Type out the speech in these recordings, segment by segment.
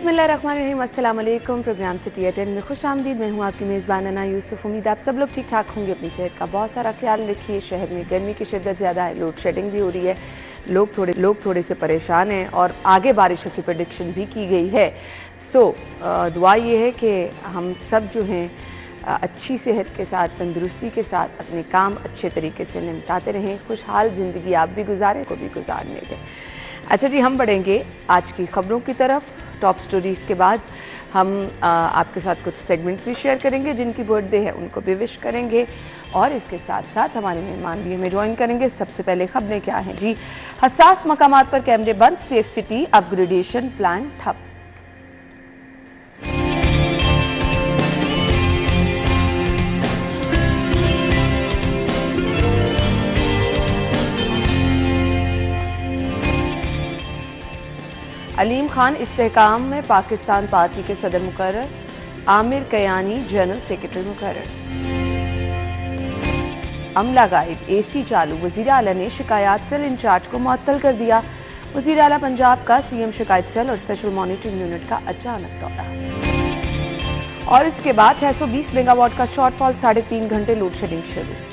बिस्मिल्लाहिर्रहमानिर्रहीम, अस्सलाम वालेकुम। प्रोग्राम सिटी एट 10 में खुश आमदीद। मैं हूँ आपकी मेज़बान अना यूसुफ। उम्मीद आप सब लोग ठीक ठाक होंगे। अपनी सेहत का बहुत सारा ख्याल रखिए। शहर में गर्मी की शिद्दत ज़्यादा है, लोड शेडिंग भी हो रही है, लोग थोड़े से परेशान हैं और आगे बारिशों की प्रेडिक्शन भी की गई है। दुआ ये है कि हम सब जो हैं अच्छी सेहत के साथ, तंदुरुस्ती के साथ अपने काम अच्छे तरीके से निपटाते रहें, खुशहाल ज़िंदगी आप भी गुजारें, को भी गुजारने दें। अच्छा जी, हम बढ़ेंगे आज की ख़बरों की तरफ। टॉप स्टोरीज़ के बाद हम आपके साथ कुछ सेगमेंट्स भी शेयर करेंगे, जिनकी बर्थडे है उनको भी विश करेंगे और इसके साथ साथ हमारे मेहमान भी हमें ज्वाइन करेंगे। सबसे पहले खबरें क्या हैं जी। हसास मकामात पर कैमरे बंद, सेफ सिटी अपग्रेडेशन प्लान ठप। अलीम खान इस्तेहकाम में पाकिस्तान पार्टी के सदर मुकर्रर, आमिर कयानी जनरल सेक्रेटरी मुकर्रर। अमला गायब, एसी चालू, वज़ीर आला ने शिकायत सेल इंचार्ज को मुअत्तल कर दिया। वज़ीर आला पंजाब का सीएम शिकायत सेल और स्पेशल मॉनिटरिंग यूनिट का अचानक दौरा। और इसके बाद 620 मेगावाट का शॉर्टफॉल, 3.5 घंटे लोड शेडिंग शुरू।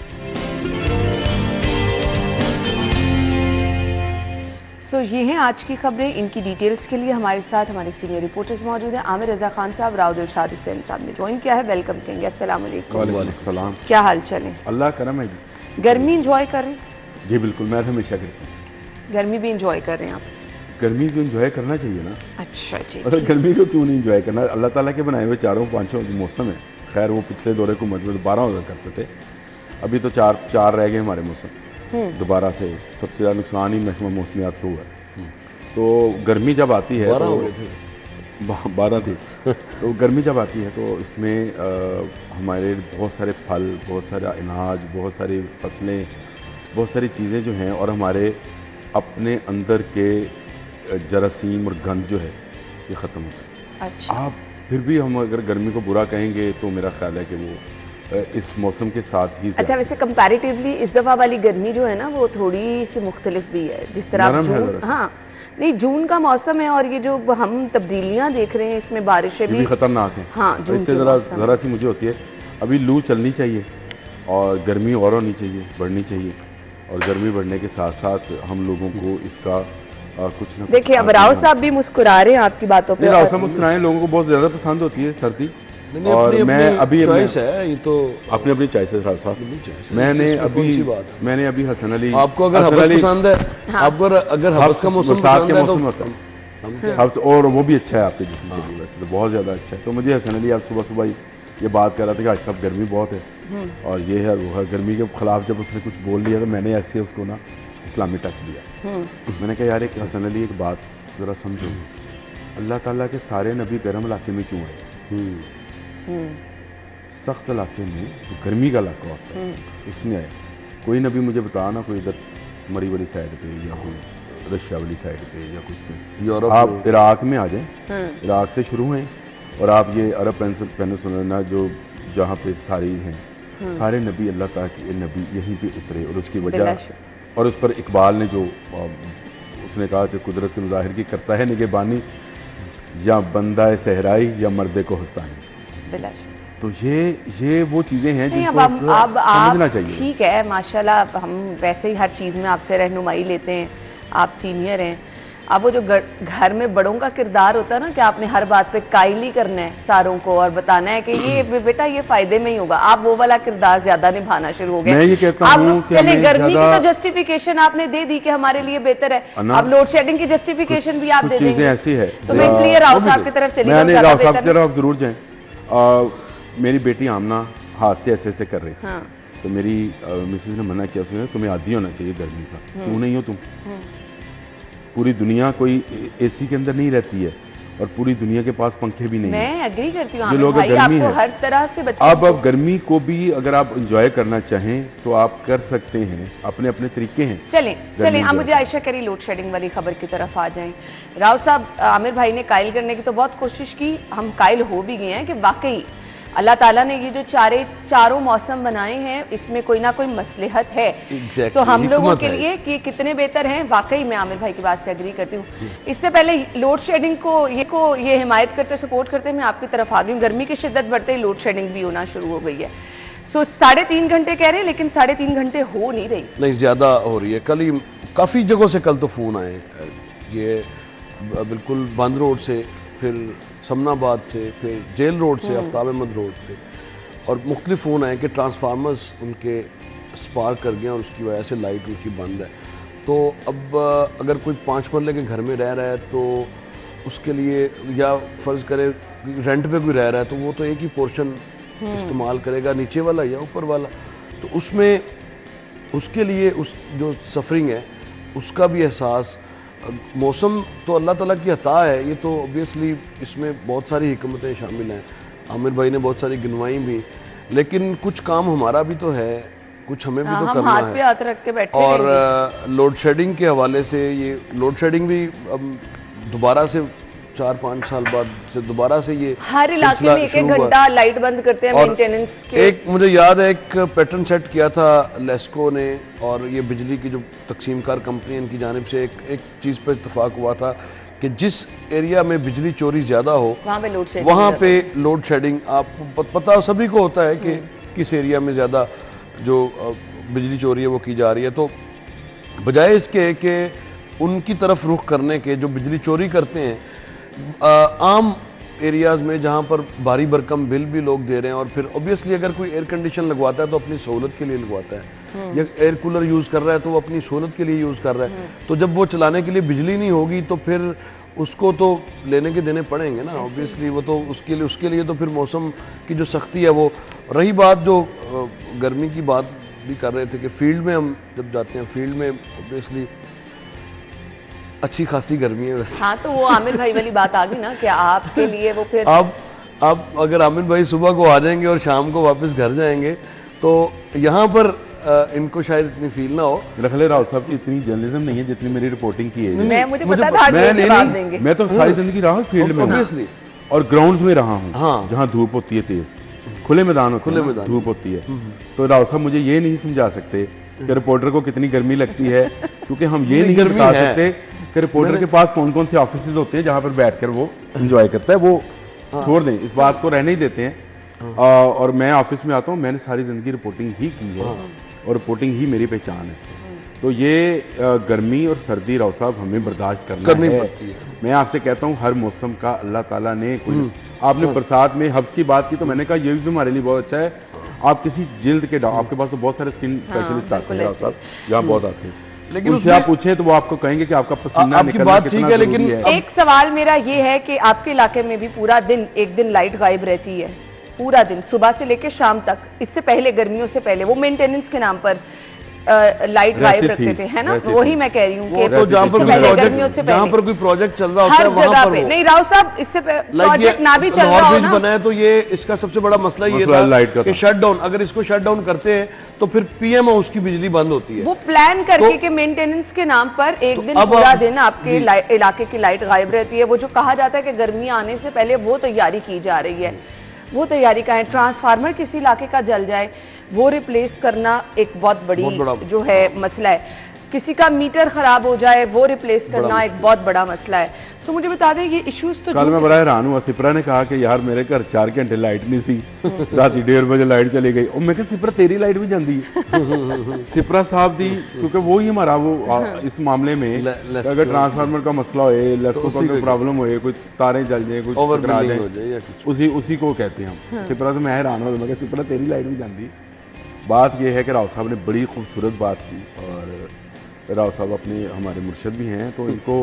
ये हैं आज की खबरें। इनकी डिटेल्स के लिए हमारे साथ हमारे सीनियर रिपोर्टर्स मौजूद हैं। आमिर रजा खान साहब, राव दिलशाद हुसैन साहब ने ज्वाइन किया है। वेलकम कहेंगे। अस्सलाम वालेकुम। वालेकुम सलाम। क्या हाल चाल है? अल्लाह करम है जी। गर्मी इंजॉय कर रहे हैं? जी बिल्कुल, मैं हमेशा करता हूँ। गर्मी भी इंजॉय कर रहे हैं आप? गर्मी को इंजॉय करना चाहिए ना। अच्छा जी। अगर गर्मी को क्यों नहीं इंजॉय करना? अल्लाह ताला के बनाए हुए चारों पाँचों मौसम है। खैर वो पिछले दौरे को मतलब 12 होगा करते थे, अभी तो चार रह गए हमारे मौसम। दोबारा से सबसे ज़्यादा नुकसान ही महकमा मौसमियात को हुआ है। तो गर्मी जब आती है तो 12 थी तो गर्मी जब आती है तो इसमें हमारे बहुत सारे फल, बहुत सारा अनाज, बहुत सारी फसलें, बहुत सारी चीज़ें जो हैं और हमारे अपने अंदर के जरासीम और गंद जो है ये ख़त्म होता है। अच्छा। आप फिर भी हम अगर गर्मी को बुरा कहेंगे तो मेरा ख्याल है कि वो इस मौसम के साथ ही। अच्छा, वैसे कंपैरेटिवली इस दफ़ा वाली गर्मी जो है ना वो थोड़ी सी मुख्तलिफ भी है। जिस तरह जून, हाँ नहीं, जून का मौसम है और ये जो हम तब्दीलियाँ देख रहे हैं इसमें बारिशें भी खतरनाक हैं। हाँ, जून इससे ज़रा सी मुझे होती है। अभी लू चलनी चाहिए और गर्मी और होनी चाहिए, बढ़नी चाहिए, और गर्मी बढ़ने के साथ साथ हम लोगों को इसका कुछ ना। देखिए, अब राव साहब भी मुस्कुरा रहे हैं आपकी बातों पे। राव साहब मुस्कुराएं, लोगों को बहुत ज़्यादा पसंद होती है सर्दी। और मैं अभी चॉइस है, ये तो अपनी चॉइस है साहब। मैंने अभी हसन अली, आपको अगर हब्स पसंद है, आपको अगर हब्स का मौसम पसंद है तो हब्स, और वो भी अच्छा है आपके जिस्म के लिए, वैसे तो बहुत ज़्यादा अच्छा है। तो मुझे हसन अली आज सुबह ये बात कर रहा था कि आज सब गर्मी बहुत है और ये है वो है। गर्मी के खिलाफ जब उसने कुछ बोल लिया तो मैंने ऐसे उसको ना इस्लामी टच दिया। मैंने कहा यार एक हसन अली एक बात ज़रा समझो, अल्लाह ताला के सारे नबी गर्म इलाके में क्यों आए? सख्त इलाके में जो गर्मी का इलाका होता है उसमें आए। कोई नबी मुझे बता ना, कोई इधर मरी वाली साइड पे या कोई रशिया वाली साइड पे या कुछ पे, यूरोप, आप इराक में आ जाएं, इराक से शुरू हैं और आप ये अरब पेनिनसुला जो जहाँ पे सारी हैं, सारे नबी अल्लाह ताला के नबी यहीं पे उतरे और उसकी वजह, और उस पर इकबाल ने जो उसने कहा कि कुदरत के मुज़ाहिर की करता है निगहबानी, या बंदा सहराई या मर्दे को हस्तानी। तो ये वो चीज़ें हैं जिनको समझना चाहिए। ठीक है, माशाल्लाह, हम वैसे ही हर चीज़ में आपसे रहनुमाई लेते हैं, आप सीनियर हैं। अब वो जो घर में बड़ों का किरदार होता है ना कि आपने हर बात पे कायल ही करना है सारों को और बताना है कि ये बेटा ये फायदे में ही होगा, आप वो वाला किरदार ज्यादा निभाना शुरू हो गया। मैं ये कहता हूं कि चले, गर्मी की तो जस्टिफिकेशन आपने दे दी कि हमारे लिए बेहतर है, अब लोड शेडिंग की जस्टिफिकेशन भी आप दे देंगे। ऐसी है तो मैं इसलिए राव साहब की तरफ चली जाऊँ। जरूर जाए। मेरी बेटी आमना हाथ से ऐसे कर रही थी, तो मेरी मिसेज ने मना किया, उसने तुम्हें आदी होना चाहिए गर्मी का, क्यों नहीं हो तुम? पूरी दुनिया कोई एसी के अंदर नहीं रहती है और पूरी दुनिया के पास पंखे भी नहीं। मैं एग्री करती हूँ आमिर भाई, आपको हर तरह से बच्चे अब गर्मी को भी अगर आप एंजॉय करना चाहें तो आप कर सकते हैं, अपने अपने तरीके हैं। चलें अब मुझे आयशा करी लोड शेडिंग वाली खबर की तरफ आ जाएं। राव साहब, आमिर भाई ने कायल करने की तो बहुत कोशिश की, हम कायल हो भी गए हैं कि वाकई अल्लाह ताला ने ये जो चारों मौसम बनाए हैं इसमें कोई ना कोई मसलहत है। Exactly, सो हम लोगों के है लिए कि कितने बेहतर हैं, वाकई मैं आमिर भाई की बात से एग्री करती हूँ। इससे पहले लोड शेडिंग को ये हिमायत करते सपोर्ट करते मैं आपकी तरफ आ गई हूँ। गर्मी की शिद्दत बढ़ते ही लोड शेडिंग भी होना शुरू हो गई है। सो 3.5 घंटे कह रहे हैं, लेकिन 3.5 घंटे हो नहीं रही, नहीं ज़्यादा हो रही है। कल ही काफ़ी जगहों से कल तो फ़ोन आए, ये बिल्कुल बंद रोड से, फिर समनाबाद से, फिर जेल रोड से, आफ्ताब अहमद रोड पे, और मुख्तलिफ फ़ोन आए कि ट्रांसफार्मर्स उनके स्पार्क कर गए और उसकी वजह से लाइट उनकी बंद है। तो अब अगर कोई 5 मरले के घर में रह रहा है तो उसके लिए, या फ़र्ज़ करे रेंट पे कोई रह रहा है, तो वो तो एक ही पोर्शन इस्तेमाल करेगा, नीचे वाला या ऊपर वाला। तो उसमें उसके लिए उस जो सफरिंग है उसका भी एहसास, मौसम तो अल्लाह ताला की अता है, ये तो ऑब्वियसली इसमें बहुत सारी हिकमतें शामिल हैं, आमिर भाई ने बहुत सारी गिनवाई भी, लेकिन कुछ काम हमारा भी तो है, कुछ हमें भी तो हम करना हाथ पे है। हाथ रख के बैठे और रहेंगे। लोड शेडिंग के हवाले से, ये लोड शेडिंग भी अब दोबारा से 4-5 साल बाद से दोबारा से ये हर इलाके सिलसिला में एक शुरू हुआ। घंटा लाइट बंद करते हैं और मेंटेनेंस के। एक मुझे याद है, एक पैटर्न सेट किया था लेस्को ने, और ये बिजली की जो तकसीमकार कंपनी इनकी जानिब से एक चीज़ पर इत्तफाक हुआ था कि जिस एरिया में बिजली चोरी ज़्यादा हो वहाँ पे लोड शेडिंग, आपको पता सभी को होता है कि किस एरिया में ज़्यादा जो बिजली चोरी है वो की जा रही है। तो बजाय इसके कि उनकी तरफ रुख करने के जो बिजली चोरी करते हैं, आम एरियाज़ में जहाँ पर भारी भरकम बिल भी लोग दे रहे हैं, और फिर ऑब्वियसली अगर कोई एयर कंडीशन लगवाता है तो अपनी सहूलत के लिए लगवाता है, या एयर कूलर यूज़ कर रहा है तो वो अपनी सहूलत के लिए यूज़ कर रहा है। तो जब वो चलाने के लिए बिजली नहीं होगी तो फिर उसको तो लेने के देने पड़ेंगे ना, ऑब्वियसली वो तो उसके लिए तो फिर मौसम की जो सख्ती है वो। रही बात जो गर्मी की बात भी कर रहे थे कि फील्ड में हम जब जाते हैं, फील्ड में ऑब्वियसली अच्छी खासी गर्मी है वैसे। हाँ, तो वो आमिर भाई वाली बात आ गई ना कि आपके लिए वो फिर अब अगर आमिर भाई सुबह को आ जाएंगे और शाम को वापस घर जाएंगे तो यहाँ पर इनको शायद इतनी फील ना हो। रखले राव साहब की इतनी जर्नलिज्म नहीं है जितनी मेरी रिपोर्टिंग की है। मुझे पता था कि ये जवाब देंगे। मैं तो सारी जिंदगी रहा हूँ फील्ड में ऑब्वियसली, और ग्राउंड्स में रहा हूँ। हाँ, जहाँ धूप होती है तेज, खुले मैदान होते हैं, धूप होती है। तो राव साहब मुझे ये नहीं समझा सकते कि रिपोर्टर को कितनी गर्मी लगती है, क्योंकि हम ये नहीं बता सकते कि रिपोर्टर के पास कौन कौन से ऑफिस होते हैं जहाँ पर बैठकर वो एंजॉय करता है। वो छोड़ दें, इस बात को रहने ही देते हैं। और मैं ऑफिस में आता हूँ, मैंने सारी जिंदगी रिपोर्टिंग ही की है और रिपोर्टिंग ही मेरी पहचान है। तो ये गर्मी और सर्दी राव साहब हमें बर्दाश्त करनी पड़ती है। मैं आपसे कहता हूँ हर मौसम का अल्लाह ताला ने आपने बरसात में हब्स की बात की, तो मैंने कहा ये भी हमारे लिए बहुत अच्छा है। आप किसी जिल्द के आपके पास तो बहुत सारे स्किन स्पेशलिस्ट आते हैं राव साहब, यहाँ बहुत आते हैं, लेकिन उनसे आप पूछें तो वो आपको कहेंगे कि आपका पसीना निकलना बात ठीक है, लेकिन एक सवाल मेरा ये है कि आपके इलाके में भी पूरा दिन एक दिन लाइट गायब रहती है, पूरा दिन सुबह से लेकर शाम तक। इससे पहले गर्मियों से पहले वो मेंटेनेंस के नाम पर लाइट गायब रखते थे, है ना? वही मैं कह रही हूँ कि तो जहाँ पर कोई प्रोजेक्ट चल रहा होता है वहाँ पर नहीं राव साहब, इससे प्रोजेक्ट ना भी चल रहा हो ना, बना है तो ये इसका सबसे बड़ा मसला ये था कि शट डाउन, अगर इसको शट डाउन करते हैं तो फिर पीएम हाउस की बिजली बंद होती है। वो प्लान करके के मेंटेनेंस के नाम पर एक दिन पूरा दिन आपके इलाके की लाइट गायब रहती है। वो जो कहा जाता है कि गर्मी आने से पहले वो तैयारी की जा रही है, वो तैयारी का है। ट्रांसफार्मर किसी इलाके का जल जाए वो रिप्लेस करना एक बहुत बड़ी जो है मसला है। किसी का मीटर खराब हो जाए वो रिप्लेस करना एक बहुत बड़ा मसला है। सो मुझे बता दें ये इश्यूज तो कल मैं बड़ा हैरान हुआ, सिपरा ने कहा कि यार मेरे घर 4 घंटे लाइट नहीं सी, रात 1:30 बजे लाइट चली गई। और मैं कहा सिपरा तेरी लाइट भी जाती है सिपरा साहब दी, क्योंकि वो ही हमारा वो इस मामले में अगर ट्रांसफार्मर का मसला हो, लेस्को का कोई प्रॉब्लम हो, कोई तारें जल जाए, कुछ उसी को कहते हैं हम। सिपरा से मैं हैरान हुआ, मैं कहा सिपरा तेरी लाइट भी जाती। बात यह है कि राव साहब ने बड़ी खूबसूरत बात की, और राव साहब अपने हमारे मुर्शद भी हैं, तो इनको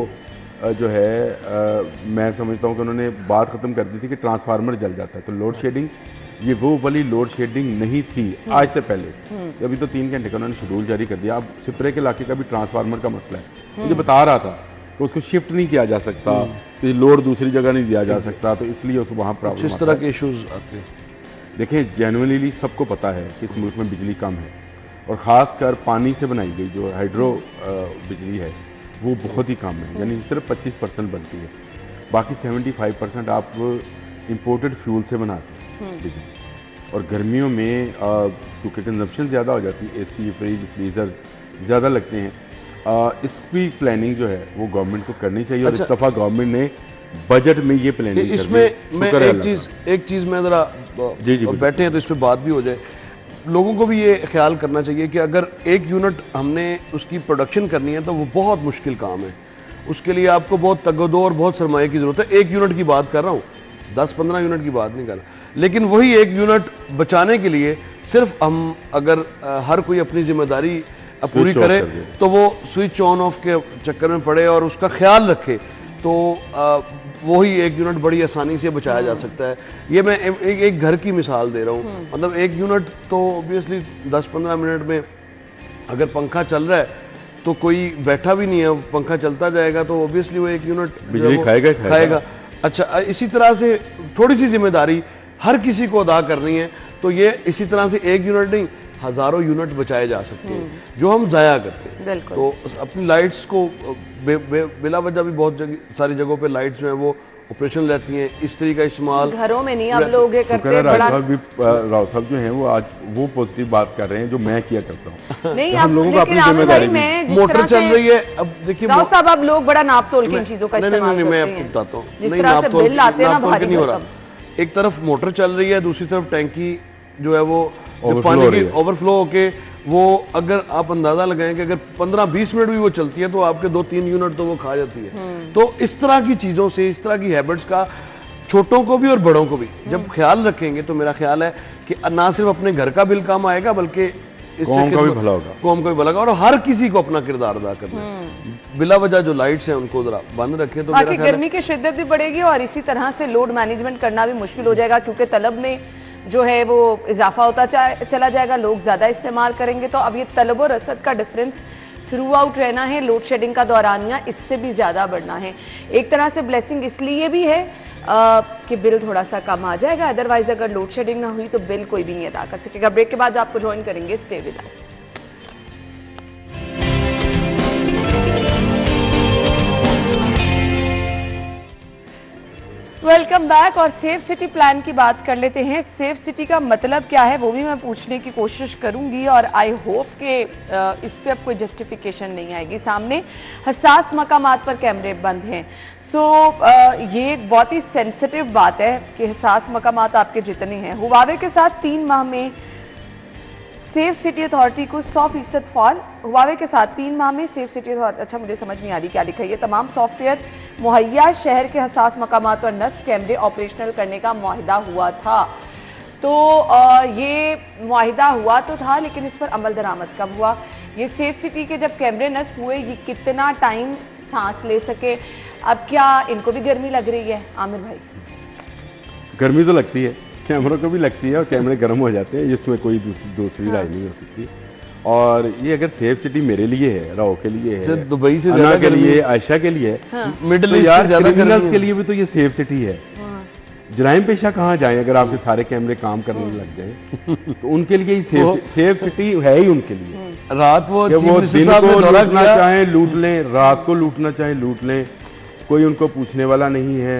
जो है मैं समझता हूँ कि उन्होंने बात ख़त्म कर दी थी कि ट्रांसफार्मर जल जाता है। तो लोड शेडिंग ये वो वाली लोड शेडिंग नहीं थी आज से पहले। अभी तो 3 घंटे का उन्होंने शेड्यूल जारी कर दिया। अब सिपरे के इलाके का भी ट्रांसफार्मर का मसला है, मुझे बता रहा था तो उसको शिफ्ट नहीं किया जा सकता, तो लोड दूसरी जगह नहीं दिया जा सकता, तो इसलिए उस वहाँ प्रॉब्लम इस तरह के इशूज़ आते हैं। देखें जेन्युइनली सबको पता है कि इस मुल्क में बिजली कम है, और ख़ासकर पानी से बनाई गई जो हाइड्रो बिजली है वो बहुत ही कम है, यानी सिर्फ 25% बनती है, बाकी 75% आप इम्पोर्टेड फ्यूल से बनाते हैं बिजली। और गर्मियों में क्योंकि कंजप्शन ज़्यादा हो जाती है, एसी, फ्रिज, फ्रीज़र ज़्यादा लगते हैं, इसकी प्लानिंग जो है वो गवर्नमेंट को करनी चाहिए। और इस दफ़ा गवर्नमेंट ने बजट में ये प्लानिंग इसमें मैं एक चीज़ मैं ज़रा बैठे हैं तो इस पर बात भी हो जाए। लोगों को भी ये ख्याल करना चाहिए कि अगर एक यूनिट हमने उसकी प्रोडक्शन करनी है तो वो बहुत मुश्किल काम है। उसके लिए आपको बहुत तगदो और बहुत सरमाए की ज़रूरत है। एक यूनिट की बात कर रहा हूँ, 10-15 यूनिट की बात नहीं कर रहा। लेकिन वही एक यूनिट बचाने के लिए सिर्फ हम अगर हर कोई अपनी जिम्मेदारी पूरी करे तो वो स्विच ऑन ऑफ के चक्कर में पड़े और उसका ख्याल रखे तो वही एक यूनिट बड़ी आसानी से बचाया जा सकता है। ये मैं एक घर की मिसाल दे रहा हूँ। मतलब एक यूनिट तो ऑब्वियसली 10-15 मिनट में अगर पंखा चल रहा है तो कोई बैठा भी नहीं है, पंखा चलता जाएगा तो ऑब्वियसली वो एक यूनिट बिजली खाएगा। अच्छा, इसी तरह से थोड़ी सी जिम्मेदारी हर किसी को अदा करनी है तो ये इसी तरह से एक यूनिट नहीं हज़ारों यूनिट बचाए जा सकते हैं जो हम ज़ाया करते हैं। तो अपनी लाइट्स को बिला वजह भी बहुत सारी जगहों पे लाइट्स जो हैं वो ऑपरेशन रहती हैं, इस्त्री का इस्तेमाल घरों में नहीं, अब लोग ये करते हैं। राव साहब जो हैं वो आज वो पॉजिटिव बात कर रहे हैं जो मैं किया करता हूँ। नहीं, हम लोगों को अपनी जिम्मेदारी मोटर चल रही है। अब देखिए राव साहब, अब लोग बड़ा नाप तोल के इन चीजों का इस्तेमाल करते हैं। मैं आपको बताता हूँ, जिस तरह से बिल आते हैं ना भारी नहीं हो रहा। एक तरफ मोटर चल रही है, दूसरी तरफ टैंकी जो है वो पानी की ओवरफ्लो होके वो अगर आप अंदाजा लगाएं कि अगर 15-20 मिनट भी वो चलती है तो आपके 2-3 यूनिट तो वो खा जाती है। तो इस तरह की चीज़ों से, इस तरह की हैबिट्स का छोटों को भी और बड़ों को भी जब ख्याल रखेंगे तो मेरा ख्याल है कि ना सिर्फ अपने घर का बिल कम आएगा बल्कि कौम का भी भला होगा, कौम का भी भला होगा। और हर किसी को अपना किरदार अदा करना है। बिला वजह जो लाइट्स हैं उनको जरा बंद रखें तो बाकी गर्मी की शिद्दत भी बढ़ेगी और इसी तरह से लोड मैनेजमेंट करना भी मुश्किल हो जाएगा क्योंकि तलब में जो है वो इजाफा होता चला जाएगा, लोग ज़्यादा इस्तेमाल करेंगे। तो अब ये तलब और रसद का डिफरेंस थ्रू आउट रहना है, लोड शेडिंग का दौरानिया इससे भी ज़्यादा बढ़ना है। एक तरह से ब्लेसिंग इसलिए भी है कि बिल थोड़ा सा कम आ जाएगा, अदरवाइज अगर लोड शेडिंग ना हुई तो बिल कोई भी नहीं अदा कर सकेगा। ब्रेक के बाद आपको ज्वाइन करेंगे, stay with us. Welcome back. और सेफ सिटी प्लान की बात कर लेते हैं। सेफ सिटी का मतलब क्या है वो भी मैं पूछने की कोशिश करूंगी और आई होप कि इस पे अब कोई जस्टिफिकेशन नहीं आएगी सामने। हसास मकामात पर कैमरे बंद हैं। ये एक बहुत ही सेंसिटिव बात है कि हसास मकामात आपके जितने हैं। हुवावे के साथ 3 माह में सेफ सिटी अथॉरिटी को 100% फॉल। हुवावे के साथ 3 माह में सेफ सिटी अथॉरिटी, अच्छा मुझे समझ नहीं आ रही क्या लिखा है ये। तमाम सॉफ्टवेयर मुहैया शहर के हसास मकामात पर नस्ब कैमरे ऑपरेशनल करने का मुआहिदा हुआ था। तो ये मुआहिदा हुआ तो था लेकिन इस पर अमल दरामद कब हुआ? ये सेफ सिटी के जब कैमरे नस्ब हुए ये कितना टाइम सांस ले सके? अब क्या इनको भी गर्मी लग रही है आमिर भाई? गर्मी तो लगती है, कैमरों को भी लगती है और कैमरे गर्म हो जाते हैं, इसमें कोई दूसरी राय नहीं हो सकती। और ये अगर सेफ सिटी मेरे लिए है, राव के लिए है, दुबई से अना के लिए, आयशा के लिए, मिडिल ईस्ट से ज्यादा क्रिमिनल्स के लिए भी तो ये सेफ सिटी है। जराइम पेशा कहाँ जाए अगर आपके सारे कैमरे काम करने लग जाए तो उनके लिए ही सेफ सिटी है ही उनके लिए। रात वो दिन को लूटना चाहे लूट लें, रात को लूटना चाहे लूट लें, कोई उनको पूछने वाला नहीं है।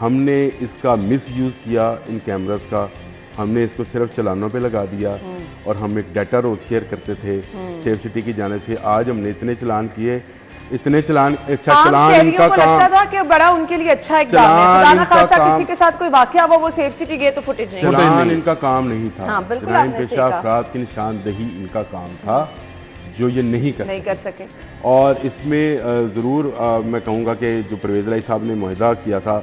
हमने इसका मिसयूज़ किया इन कैमरास का, हमने इसको सिर्फ चलानों पे लगा दिया और हम एक डाटा रोज शेयर करते थे सेफ सिटी की जाने से। आज हमने इतने चलान किए, इतने चलान, अच्छा चलान इनका काम लगता था कि बड़ा उनके लिए अच्छा इक़दाम है। खुदा ना खास्ता किसी के साथ कोई वाकया हुआ वो सेफ सिटी गए तो फुटेज नहीं, चलान इनका काम नहीं था। हाँ, बिल्कुल जराइम पेशा अफराद की निशानदही इनका काम था जो ये नहीं कर सके। और इसमें ज़रूर मैं कहूँगा कि जो परवेज़ इलाही साहब ने मुआहिदा किया था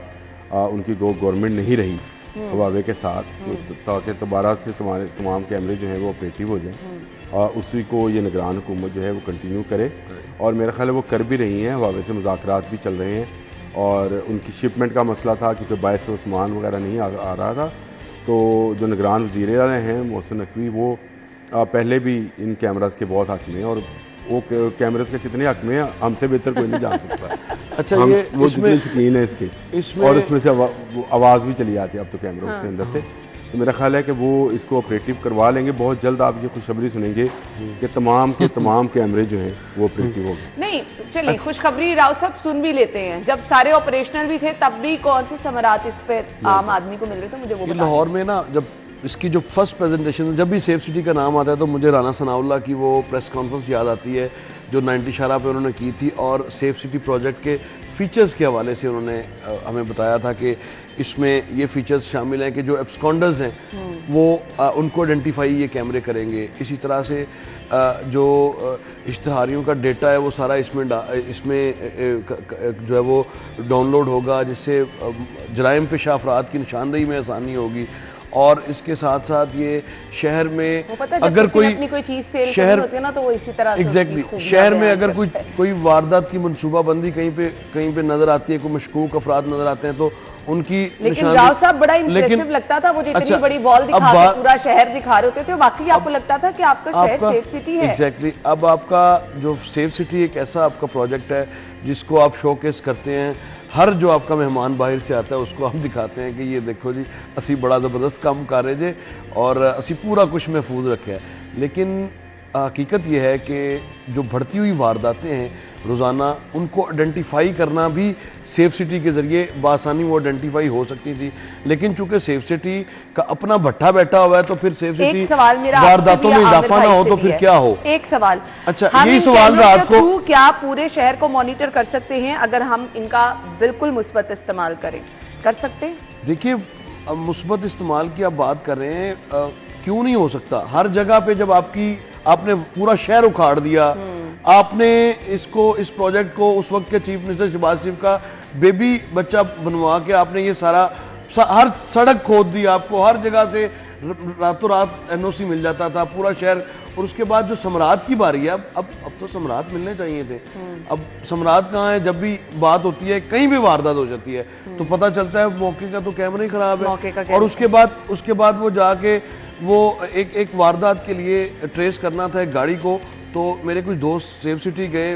उनकी गवर्नमेंट नहीं रही हुवावे के साथ, ताकि दोबारा से तमाम कैमरे जो हैं वो ऑपरेटिव हो जाएं, उसी को ये निगरान हुकूमत जो है वो कंटिन्यू करे। और मेरा ख्याल है वो कर भी रही हैं। हुवावे से मुज़ाकरात भी चल रहे हैं और उनकी शिपमेंट का मसला था क्योंकि बाहर से वो सामान वगैरह नहीं आ रहा था। तो जो निगरान वज़ीर आला हैं मोहसिन नकवी, वो पहले भी इन कैमरास के बहुत हक़ में, और वो कैमरास के कितने हक़ में हमसे बेहतर कोई नहीं जान सकता। अच्छा, हम ये वो जितनी शकीन है इसके, और इसमें से आवाज़ भी चली आती है अब तो कैमरों के अंदर से। तो मेरा ख्याल है कि वो इसको ऑपरेटिव करवा लेंगे। बहुत जल्द आप ये खुशखबरी सुनेंगे कि तमाम के तमाम कैमरे जो हैं वो ऑपरेटिव हो गए। नहीं चलिए, खुशखबरी राव साहब सुन भी लेते हैं। जब सारे ऑपरेशनल भी थे तब भी कौन से समरात इस पर आम आदमी को मिल रहे थे, मुझे वो लाहौर में ना जब इसकी जो फर्स्ट प्रेजेंटेशन, जब भी सेफ सिटी का नाम आता है तो मुझे राना सनाउल्लाह की वो प्रेस कॉन्फ्रेंस याद आती है जो 90 शारा पे उन्होंने की थी, और सेफ सिटी प्रोजेक्ट के फीचर्स के हवाले से उन्होंने हमें बताया था कि इसमें ये फीचर्स शामिल हैं कि जो एब्सकॉन्डर्स हैं वो उनको आइडेंटिफाई ये कैमरे करेंगे। इसी तरह से जो इश्तहारियों का डेटा है वो सारा इसमें जो है वो डाउनलोड होगा, जिससे जराइम पेशा अफराद की निशानदेही में आसानी होगी। और इसके साथ साथ ये शहर में अगर कोई चीज सेल शहर होती है ना तो वो इसी तरह से एग्जैक्टली शहर में अगर कोई वारदात की मनसूबाबंदी कहीं पे नजर आती है, कोई मशकूक अफराद नजर आते हैं तो उनकी लेकिन राव साहब बड़ा इंप्रेसिव लगता था वो, जितनी बड़ी वॉल दिखा के पूरा शहर दिखा रहे होते थे, वाकई आपको लगता था कि आपका शहर सेफ सिटी है। एग्जैक्टली अब आपका जो सेफ सिटी एक ऐसा आपका प्रोजेक्ट है जिसको आप शोकेस करते हैं, हर जो आपका मेहमान बाहर से आता है उसको हम दिखाते हैं कि ये देखो जी असी बड़ा ज़बरदस्त काम कर रहे जे और असी पूरा कुछ महफूज रखे है। लेकिन हकीकत ये है कि जो बढ़ती हुई वारदातें हैं रोज़ाना, उनको आइडेंटिफाई करना भी सेफ सिटी के ज़रिए बआसानी वो आइडेंटिफाई हो सकती थी। लेकिन चूंकि सेफ सिटी का अपना भट्ठा बैठा हुआ है तो फिर सेफ सिटी वारदातों में इजाफा ना हो तो फिर क्या हो। एक सवाल, अच्छा यही सवाल रात को, क्या पूरे शहर को मॉनिटर कर सकते हैं अगर हम इनका बिल्कुल मुस्बत इस्तेमाल करें? कर सकते हैं? देखिए मुस्बत इस्तेमाल की आप बात कर रहे हैं, क्यों नहीं हो सकता। हर जगह पे जब आपने पूरा शहर उखाड़ दिया, आपने इस प्रोजेक्ट को उस वक्त के चीफ मिनिस्टर शहबाज शरीफ का बेबी बच्चा बनवा के आपने ये सारा हर सड़क खोद दी, आपको हर जगह से रातों रात एनओसी मिल जाता था पूरा शहर। और उसके बाद जो सम्राट की बारी है, अब तो सम्राट मिलने चाहिए थे। अब सम्राट कहाँ है? जब भी बात होती है कहीं भी वारदात हो जाती है तो पता चलता है मौके का तो कैमरा ही खराब है। और उसके बाद वो जाके वो एक वारदात के लिए ट्रेस करना था एक गाड़ी को, तो मेरे कुछ दोस्त सेफ सिटी गए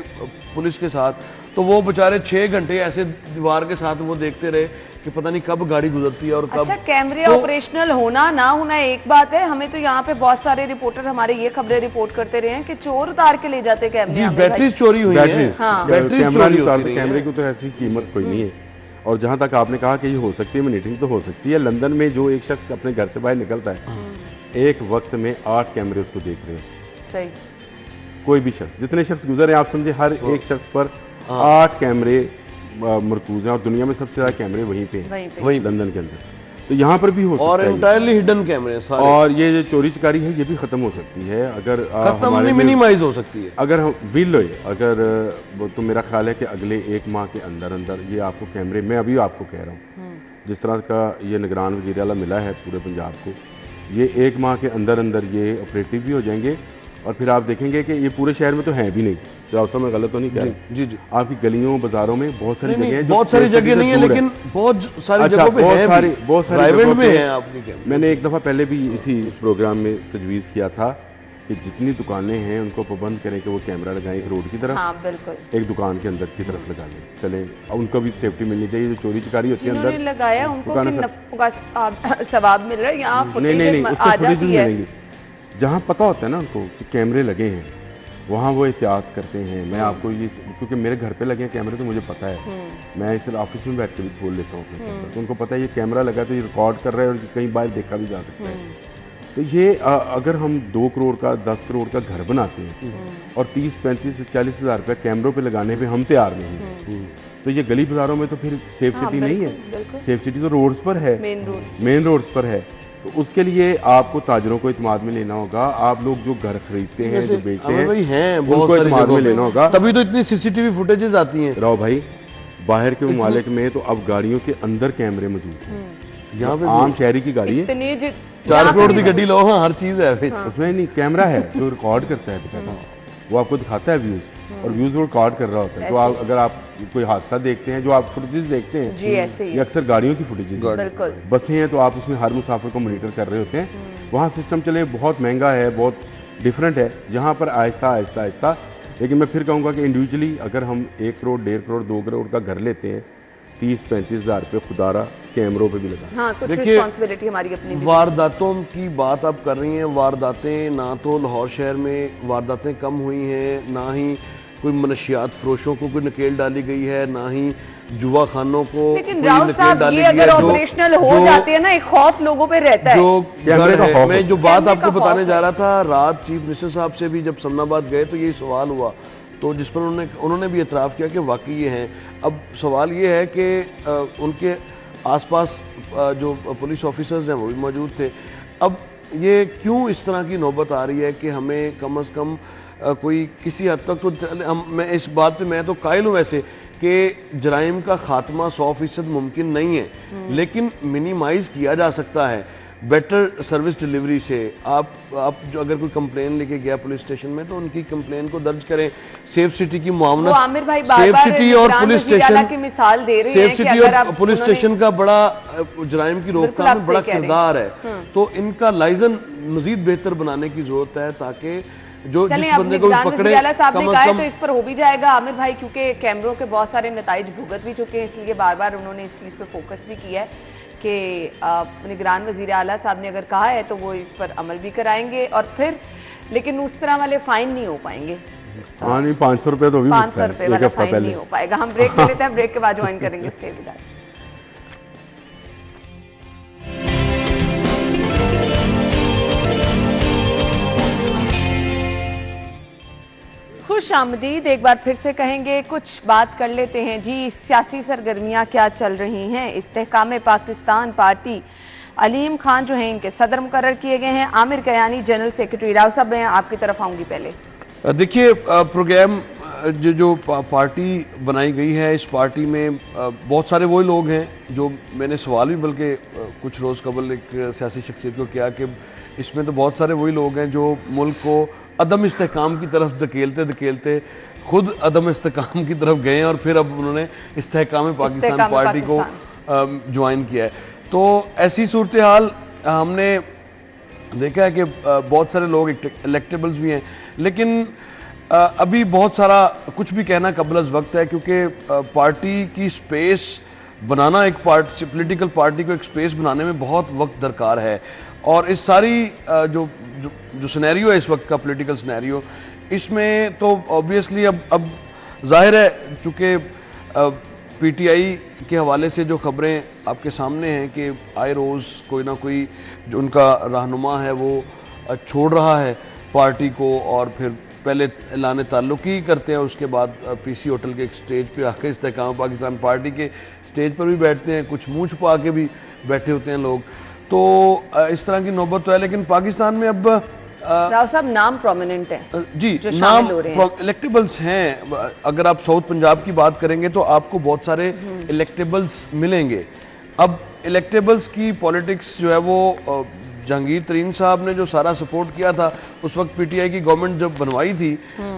पुलिस के साथ, तो वो बेचारे 6 घंटे ऐसे दीवार के साथ वो देखते रहे कि पता नहीं कब गाड़ी गुजरती है और कब। अच्छा, कैमरे ऑपरेशनल होना ना होना एक बात है, हमें तो यहाँ पे बहुत सारे रिपोर्टर हमारे ये खबरें रिपोर्ट करते रहे हैं कि चोर उतार के ले जाते कैमरे। जी, बैटरीज चोरी हुई है। हाँ। बैटरीज चोरी होती है। कैमरे की तो ऐसी कीमत कोई नहीं है। और जहाँ तक आपने कहा कि ये हो सकती है मॉनिटरिंग, तो हो सकती है। लंदन में जो एक शख्स अपने घर से बाहर निकलता है एक वक्त में 8 कैमरे उसको देख रहे हैं। सही। कोई भी शख्स, जितने शख्स गुजरे आप समझे, हर एक शख्स पर 8 कैमरे मरकूज हैं और दुनिया में सबसे ज़्यादा कैमरे वहीं पे वहीं लंदन के अंदर। तो यहाँ पर भी हो सकता है। और एंटायरली हिडन कैमरे सारे। और ये जो चोरी चकारी है ये भी खत्म हो सकती है अगर खत्म नहीं, मिनिमाइज हो सकती है अगर हम विल अगर वो। तो मेरा ख्याल है कि अगले 1 माह के अंदर अंदर ये आपको कैमरे, मैं अभी आपको कह रहा हूँ जिस तरह का ये निगरान वज़ीर आला मिला है पूरे पंजाब को, ये 1 माह के अंदर अंदर ये ऑपरेटिव भी हो जाएंगे। और फिर आप देखेंगे कि ये पूरे शहर में तो हैं भी नहीं, तो आप मैं गलत तो नहीं कह रहा। जी जी। आपकी गलियों बाजारों में बहुत सारी जगह हैं, बहुत सारी जगह नहीं है लेकिन बहुत सारी जगहों पे हैं, बहुत सारी जगहों पे हैं आपकी। मैंने एक दफ़ा पहले भी इसी प्रोग्राम में तजवीज़ किया था कि जितनी दुकानें हैं उनको पाबंद करें कि वो कैमरा लगाएं एक रोड की तरफ। हाँ, बिल्कुल। एक दुकान के अंदर की तरफ लगा लें, चले। अब उनको भी सेफ्टी मिलनी चाहिए। जो चोरी चकारी होती है अंदर लगाया उनको सवाब मिल रहा है, यहाँ फुटेज आ जाती है। जहाँ पता होता है ना उनको कि कैमरे लगे हैं वहाँ वो एहतियात करते हैं। मैं आपको ये, क्योंकि मेरे घर पे लगे हैं कैमरे तो मुझे पता है, मैं सिर्फ ऑफिस में बैठ के भी खोल लेता हूँ तो उनको पता है ये कैमरा लगा तो ये रिकॉर्ड कर रहा है और कहीं बाहर देखा भी जा सकता है। तो ये अगर हम 2 करोड़ का 10 करोड़ का घर बनाते हैं और 30, 35, 40 हज़ार रुपया कैमरों पे लगाने पे हम तैयार नहीं हैं, तो ये गली बाजारों में तो फिर सेफ सिटी नहीं है। सेफ सिटी तो रोड्स पर है, मेन रोड्स पर है। तो उसके लिए आपको ताजरों को इत्मीनान में लेना होगा। आप लोग जो घर खरीदते हैं, जो बेचते हैं, उनको इत्मीनान में लेना होगा। तभी तो इतनी सीसीटीवी फुटेजेस आती हैं। राव भाई, बाहर के ममालिक में तो अब गाड़ियों के अंदर कैमरे मौजूद हैं। यहाँ पे आम शहरी की गाड़ी है, 4 करोड़ की गाड़ी लो, हाँ हर चीज है उसमें नहीं कैमरा है जो रिकॉर्ड करता है, वो आपको दिखाता है व्यूज, और व्यूज वो रिकॉर्ड कर रहा होता है। तो अगर आप कोई हादसा देखते हैं, जो आप फुटेजेस देखते हैं ये अक्सर गाड़ियों की फुटेजेस, बसें हैं तो आप उसमें हर मुसाफिर को मॉनिटर कर रहे होते हैं। वहाँ सिस्टम चले बहुत महंगा है, बहुत डिफरेंट है। यहाँ पर आहिस्ता आहिस्ता आहिस्ता, लेकिन मैं फिर कहूँगा कि इंडिविजुअली अगर हम 1 करोड़, 1.5 करोड़, 2 करोड़ का घर लेते हैं, 30-35 हज़ार रुपये खुदारा कैमरों पे भी लगा। हाँ, कुछ रिस्पांसिबिलिटी हमारी अपनी। वारदातों की बात आप कर रही हैं, वारदातें ना तो लाहौर शहर में वारदातें कम हुई हैं, ना ही कोई मनशियात फरोशों को कोई नकेल डाली गई है, ना ही जुआ खानों को लेकिन पूरी राव नकेल साहब डाली ये गई अगर है। ऑपरेशनल हो जाती है ना, एक खौफ लोगों पे रहता है। जो कैमरे घर का है, खौफ मैं है। जो बात कैमरे आपको का बताने खौफ जा है। रहा था, रात चीफ मिनिस्टर साहब से भी जब समनाबाद गए तो यही सवाल हुआ, तो जिस पर उन्होंने भी एतराफ़ किया कि वाकई ये हैं। अब सवाल ये है कि उनके आसपास जो पुलिस ऑफिसर्स हैं वो भी मौजूद थे। अब ये क्यों इस तरह की नौबत आ रही है कि हमें कम से कम कोई किसी हद तक तो मैं इस बात पे मैं तो कायल हूँ वैसे कि जराइम का खात्मा 100% मुमकिन नहीं है, लेकिन मिनिमाइज़ किया जा सकता है बेटर सर्विस डिलीवरी से। आप जो अगर कोई कंप्लेन लेके गया पुलिस स्टेशन में तो उनकी कंप्लेन को दर्ज करें। सेफ सिटी की वो मामलत, आमिर भाई सेफ बार-बार सिटी और निगरान पुलिस वज़ीर आला की स्टेशन, मिसाल दे रहे सेफ हैं कि सिटी अगर और आप पुलिस उन्होंने- स्टेशन का बड़ा जराइम की रोकथाम आप में बड़ा सही कह रहे हैं। किरदार है। तो इनका लाइजन मजीद बेहतर बनाने की जरूरत है ताकि जो चलें, जिस अब बंदे को भी निगरान पकड़े वज़ीर आला साहब ने कम कहा से है तो कम इस पर हो भी जाएगा आमिर भाई, क्योंकि कैमरों के बहुत सारे नताइज भुगत भी चुके हैं, इसलिए बार बार उन्होंने इस चीज़ पे फोकस भी किया है कि निगरान वज़ीर आला साहब ने अगर कहा है तो वो इस पर अमल भी कराएंगे। और फिर लेकिन उस तरह वाले फ़ाइन नहीं हो पाएंगे, हाँ नहीं 500 रुपये तो भी 500 रुपये वाला फ़ाइन पहले नहीं हो पाएगा। हम ब्रेक ले लेते हैं, ब्रेक के बाद ज्वाइन करेंगे स्टे विद अस। खुश आमदीद, एक बार फिर से कहेंगे, कुछ बात कर लेते हैं जी। सियासी सरगर्मियाँ क्या चल रही हैं? इस्तेहकाम पाकिस्तान पार्टी अलीम खान जो हैं इनके सदर मुकर्रर किए गए हैं, आमिर कयानी जनरल सेक्रेटरी। राव साहब मैं आपकी तरफ आऊँगी पहले। देखिए प्रोग्राम जो पार्टी बनाई गई है, इस पार्टी में बहुत सारे वही लोग हैं जो मैंने सवाल भी बल्कि कुछ रोज़ कबल एक सियासी शख्सियत को किया कि इसमें तो बहुत सारे वही लोग हैं जो मुल्क को अदम इस्तेहकाम की तरफ धकेलते धकेलते खुद अदम इस्तेहकाम की तरफ गए हैं और फिर अब उन्होंने इस्तेहकाम पाकिस्तान पार्टी को ज्वाइन किया है। तो ऐसी सूरत हाल हमने देखा है कि बहुत सारे लोग इलेक्टेबल्स भी हैं, लेकिन अभी बहुत सारा कुछ भी कहना कबल अज़ वक्त है, क्योंकि पार्टी की स्पेस बनाना, एक पार्टी पॉलिटिकल पार्टी को एक स्पेस बनाने में बहुत वक्त दरकार है। और इस सारी जो सिनेरियो है इस वक्त का पॉलिटिकल सिनेरियो, इसमें तो ऑब्वियसली अब जाहिर है चूँकि पीटीआई के हवाले से जो ख़बरें आपके सामने हैं कि आए रोज़ कोई ना कोई जो उनका रहनुमा है वो छोड़ रहा है पार्टी को, और फिर पहले ऐलान ताल्लुक़ ही करते हैं, उसके बाद पीसी होटल के एक स्टेज पे आके इस्तेहकाम पाकिस्तान पार्टी के स्टेज पर भी बैठते हैं, कुछ मुँह छुपा के भी बैठे होते हैं लोग। तो इस तरह की नौबत तो है, लेकिन पाकिस्तान में अब राव साहब नाम प्रोमिनेंट है जी, जो नाम हो रहे हैं। इलेक्टेबल्स हैं। अगर आप साउथ पंजाब की बात करेंगे तो आपको बहुत सारे इलेक्टेबल्स मिलेंगे। अब इलेक्टेबल्स की पॉलिटिक्स जो है वो जहांगीर तरीन साहब ने जो सारा सपोर्ट किया था उस वक्त पीटीआई की गवर्नमेंट जब बनवाई थी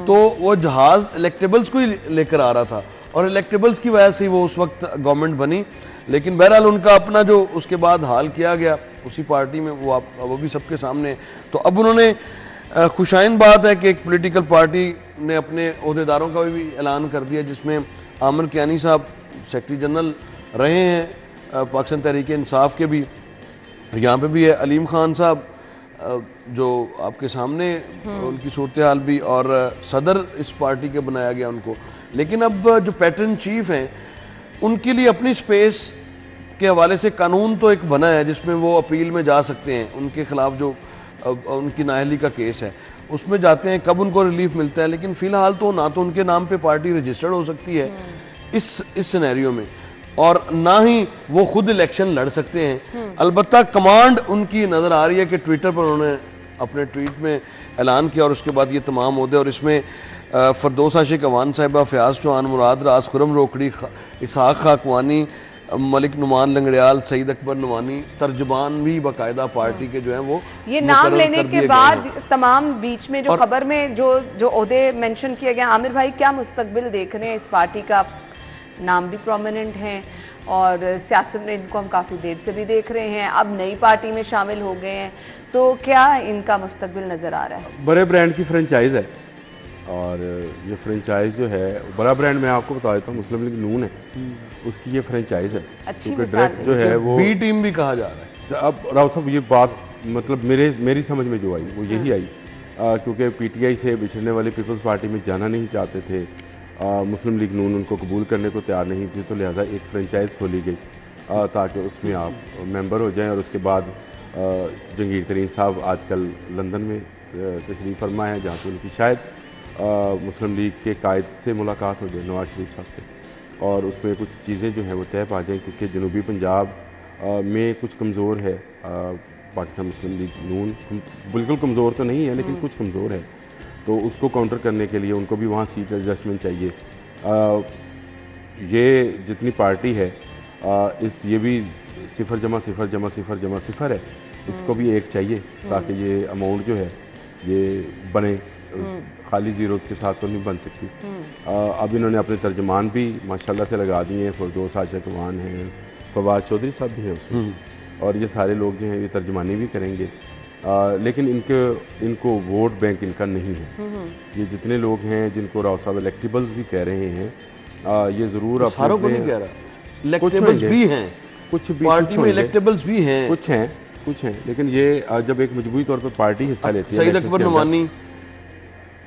तो वो जहाज़ इलेक्टेबल्स को ही लेकर आ रहा था और इलेक्टेबल्स की वजह से ही वो उस वक्त गवर्नमेंट बनी। लेकिन बहरहाल उनका अपना जो उसके बाद हाल किया गया उसी पार्टी में वो भी सबके सामने है। तो अब उन्होंने खुशाइन बात है कि एक पॉलिटिकल पार्टी ने अपने ओहदेदारों का भी ऐलान कर दिया, जिसमें आमिर कयानी साहब सेक्रेटरी जनरल रहे हैं पाकिस्तान तहरीक इंसाफ के भी, यहाँ पे भी है अलीम खान साहब जो आपके सामने उनकी सूरत हाल भी, और सदर इस पार्टी के बनाया गया उनको। लेकिन अब जो पैटर्न चीफ हैं उनके लिए अपनी स्पेस के हवाले से कानून तो एक बना है जिसमें वो अपील में जा सकते हैं, उनके खिलाफ जो उनकी नाअहली का केस है उसमें जाते हैं, कब उनको रिलीफ मिलता है। लेकिन फ़िलहाल तो ना तो उनके नाम पे पार्टी रजिस्टर्ड हो सकती है इस सिनेरियो में, और ना ही वो खुद इलेक्शन लड़ सकते हैं। अलबत्ता कमांड उनकी नज़र आ रही है कि ट्विटर पर उन्होंने अपने ट्वीट में ऐलान किया और उसके बाद ये तमाम होते, और इसमें फरदौस आशिक अवान साहिबा, फ़याज़ चौहान, मुराद राज, खुरम रोकड़ी, इसहाक खाकवानी, मलिक नुमान लंगड़ियाल, सईद अकबर नुमानी, तर्जबान भी बाकायदा पार्टी के जो हैं वो ये नाम लेने के बाद तमाम बीच में जो खबर में जो ओहदे मेंशन किया गया, आमिर भाई क्या मुस्तकबिल देख रहे हैं इस पार्टी का? नाम भी प्रोमिनेंट हैं और सियासत में इनको हम काफ़ी देर से भी देख रहे हैं, अब नई पार्टी में शामिल हो गए हैं, सो क्या इनका मुस्तकबिल नज़र आ रहा है? बड़े ब्रांड की फ्रेंचाइज है और ये फ्रेंचाइज जो है बड़ा ब्रांड मैं आपको बता देता हूँ मुस्लिम लीग नून है, उसकी ये फ्रेंचाइज है, क्योंकि डायरेक्ट जो है वो बी टीम भी कहा जा रहा है। अब राव साहब ये बात मतलब मेरी समझ में जो आई वो यही आई, क्योंकि पीटीआई से बिछड़ने वाली पीपल्स पार्टी में जाना नहीं चाहते थे मुस्लिम लीग नून उनको कबूल करने को तैयार नहीं थी, तो लिहाजा एक फ्रेंचाइज़ खोली गई ताकि उसमें आप मेंबर हो जाएं। और उसके बाद जहांगीर तरीन साहब आजकल लंदन में तशरीफ़ फरमा है, जहाँ पर उनकी शायद मुस्लिम लीग के कायद से मुलाकात हो जाए, नवाज शरीफ साहब से, और उसमें कुछ चीज़ें जो हैं वो तय पा जाएँ, क्योंकि जनूबी पंजाब में कुछ कमज़ोर है। पाकिस्तान मुस्लिम लीग नून बिल्कुल कमज़ोर तो नहीं है, लेकिन कुछ कमज़ोर है, तो उसको काउंटर करने के लिए उनको भी वहाँ सीट एडजस्टमेंट चाहिए। ये जितनी पार्टी है ये भी 0 जमा 0 जमा 0 जमा 0 है, इसको भी एक चाहिए ताकि ये अमाउंट जो है ये बने, खाली ज़ीरोज़ के साथ तो नहीं बन सकती। अब इन्होंने अपने तर्जमान भी माशाल्लाह से लगा दिए हैं, फरदौस आशिक अवान हैं, फवाद चौधरी साहब भी हैं उसमें, और ये सारे लोग जो हैं ये तर्जमानी भी करेंगे। लेकिन इनको वोट बैंक इनका नहीं है। ये जितने लोग हैं जिनको राव साहब इलेक्टेबल्स भी कह रहे हैं, ये ज़रूर तो सारों को नहीं कह रहा, इलेक्टेबल्स भी हैं, कुछ भी पार्टी में इलेक्टेबल्स भी हैं, कुछ हैं, लेकिन ये जब एक मजबूरी तौर पर पार्टी हिस्सा लेती है, सईद अकबर नुमानी,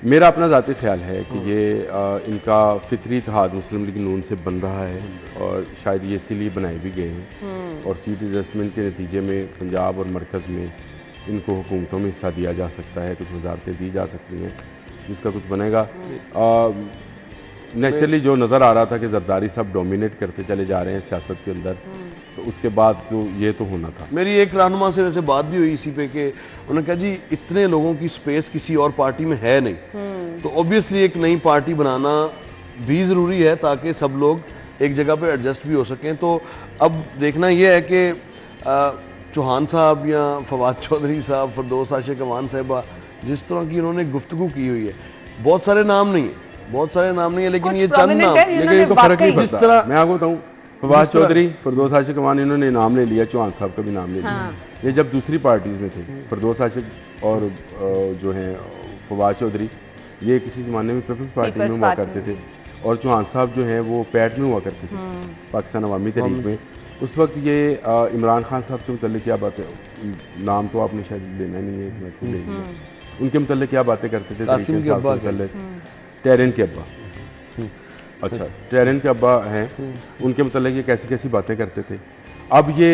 मेरा अपना ज़ाती ख्याल है कि ये इनका फितरी इत्तेहाद मुस्लिम लीग नून से बन रहा है, और शायद ये इसीलिए बनाए भी गए हैं, और सीट एडजस्टमेंट के नतीजे में पंजाब और मरकज़ में इनको हुकूमतों में हिस्सा दिया जा सकता है, कुछ वजारतें दी जा सकती हैं, जिसका कुछ बनेगा। नेचुरली जो नज़र आ रहा था कि जरदारी साहब डोमिनेट करते चले जा रहे हैं सियासत के अंदर, तो उसके बाद तो ये तो होना था। मेरी एक रहनुमा से वैसे बात भी हुई इसी पे कि उन्होंने कहा जी इतने लोगों की स्पेस किसी और पार्टी में है नहीं, तो ऑब्वियसली एक नई पार्टी बनाना भी ज़रूरी है ताकि सब लोग एक जगह पे एडजस्ट भी हो सकें। तो अब देखना यह है कि चौहान साहब या फवाद चौधरी साहब, फरदौस आशिक अवान साहिबा, जिस तरह की उन्होंने गुफ्तगू की हुई है, बहुत सारे नाम नहीं है, लेकिन ये चंद नाम, लेकिन इनको फर्क नहीं पड़ता। मैं आपको बताऊं, फवाद चौधरी, फरदौस आशिक अवान, इन्होंने नाम ले लिया, चौहान साहब का भी नाम ले लिया। ये जब दूसरी पार्टीज में थे, फरदौस आशिक और जो हैं फवाद चौधरी, ये किसी ज़माने में पीपल्स पार्टी में हुआ करते थे, और चौहान साहब जो हैं वो पैट में हुआ करते थे, पाकिस्तान अवामी तहरीक में। उस वक्त ये इमरान खान साहब के मुतल्लिक़ क्या बातें, नाम तो आपने शायद लेना नहीं है, मैं खुद ले लिया, उनके मुतल्लिक़ क्या बातें करते थे, टेरन के अब्बा, अच्छा टेरन के अब्बा हैं, उनके मतलब ये कैसी कैसी बातें करते थे। अब ये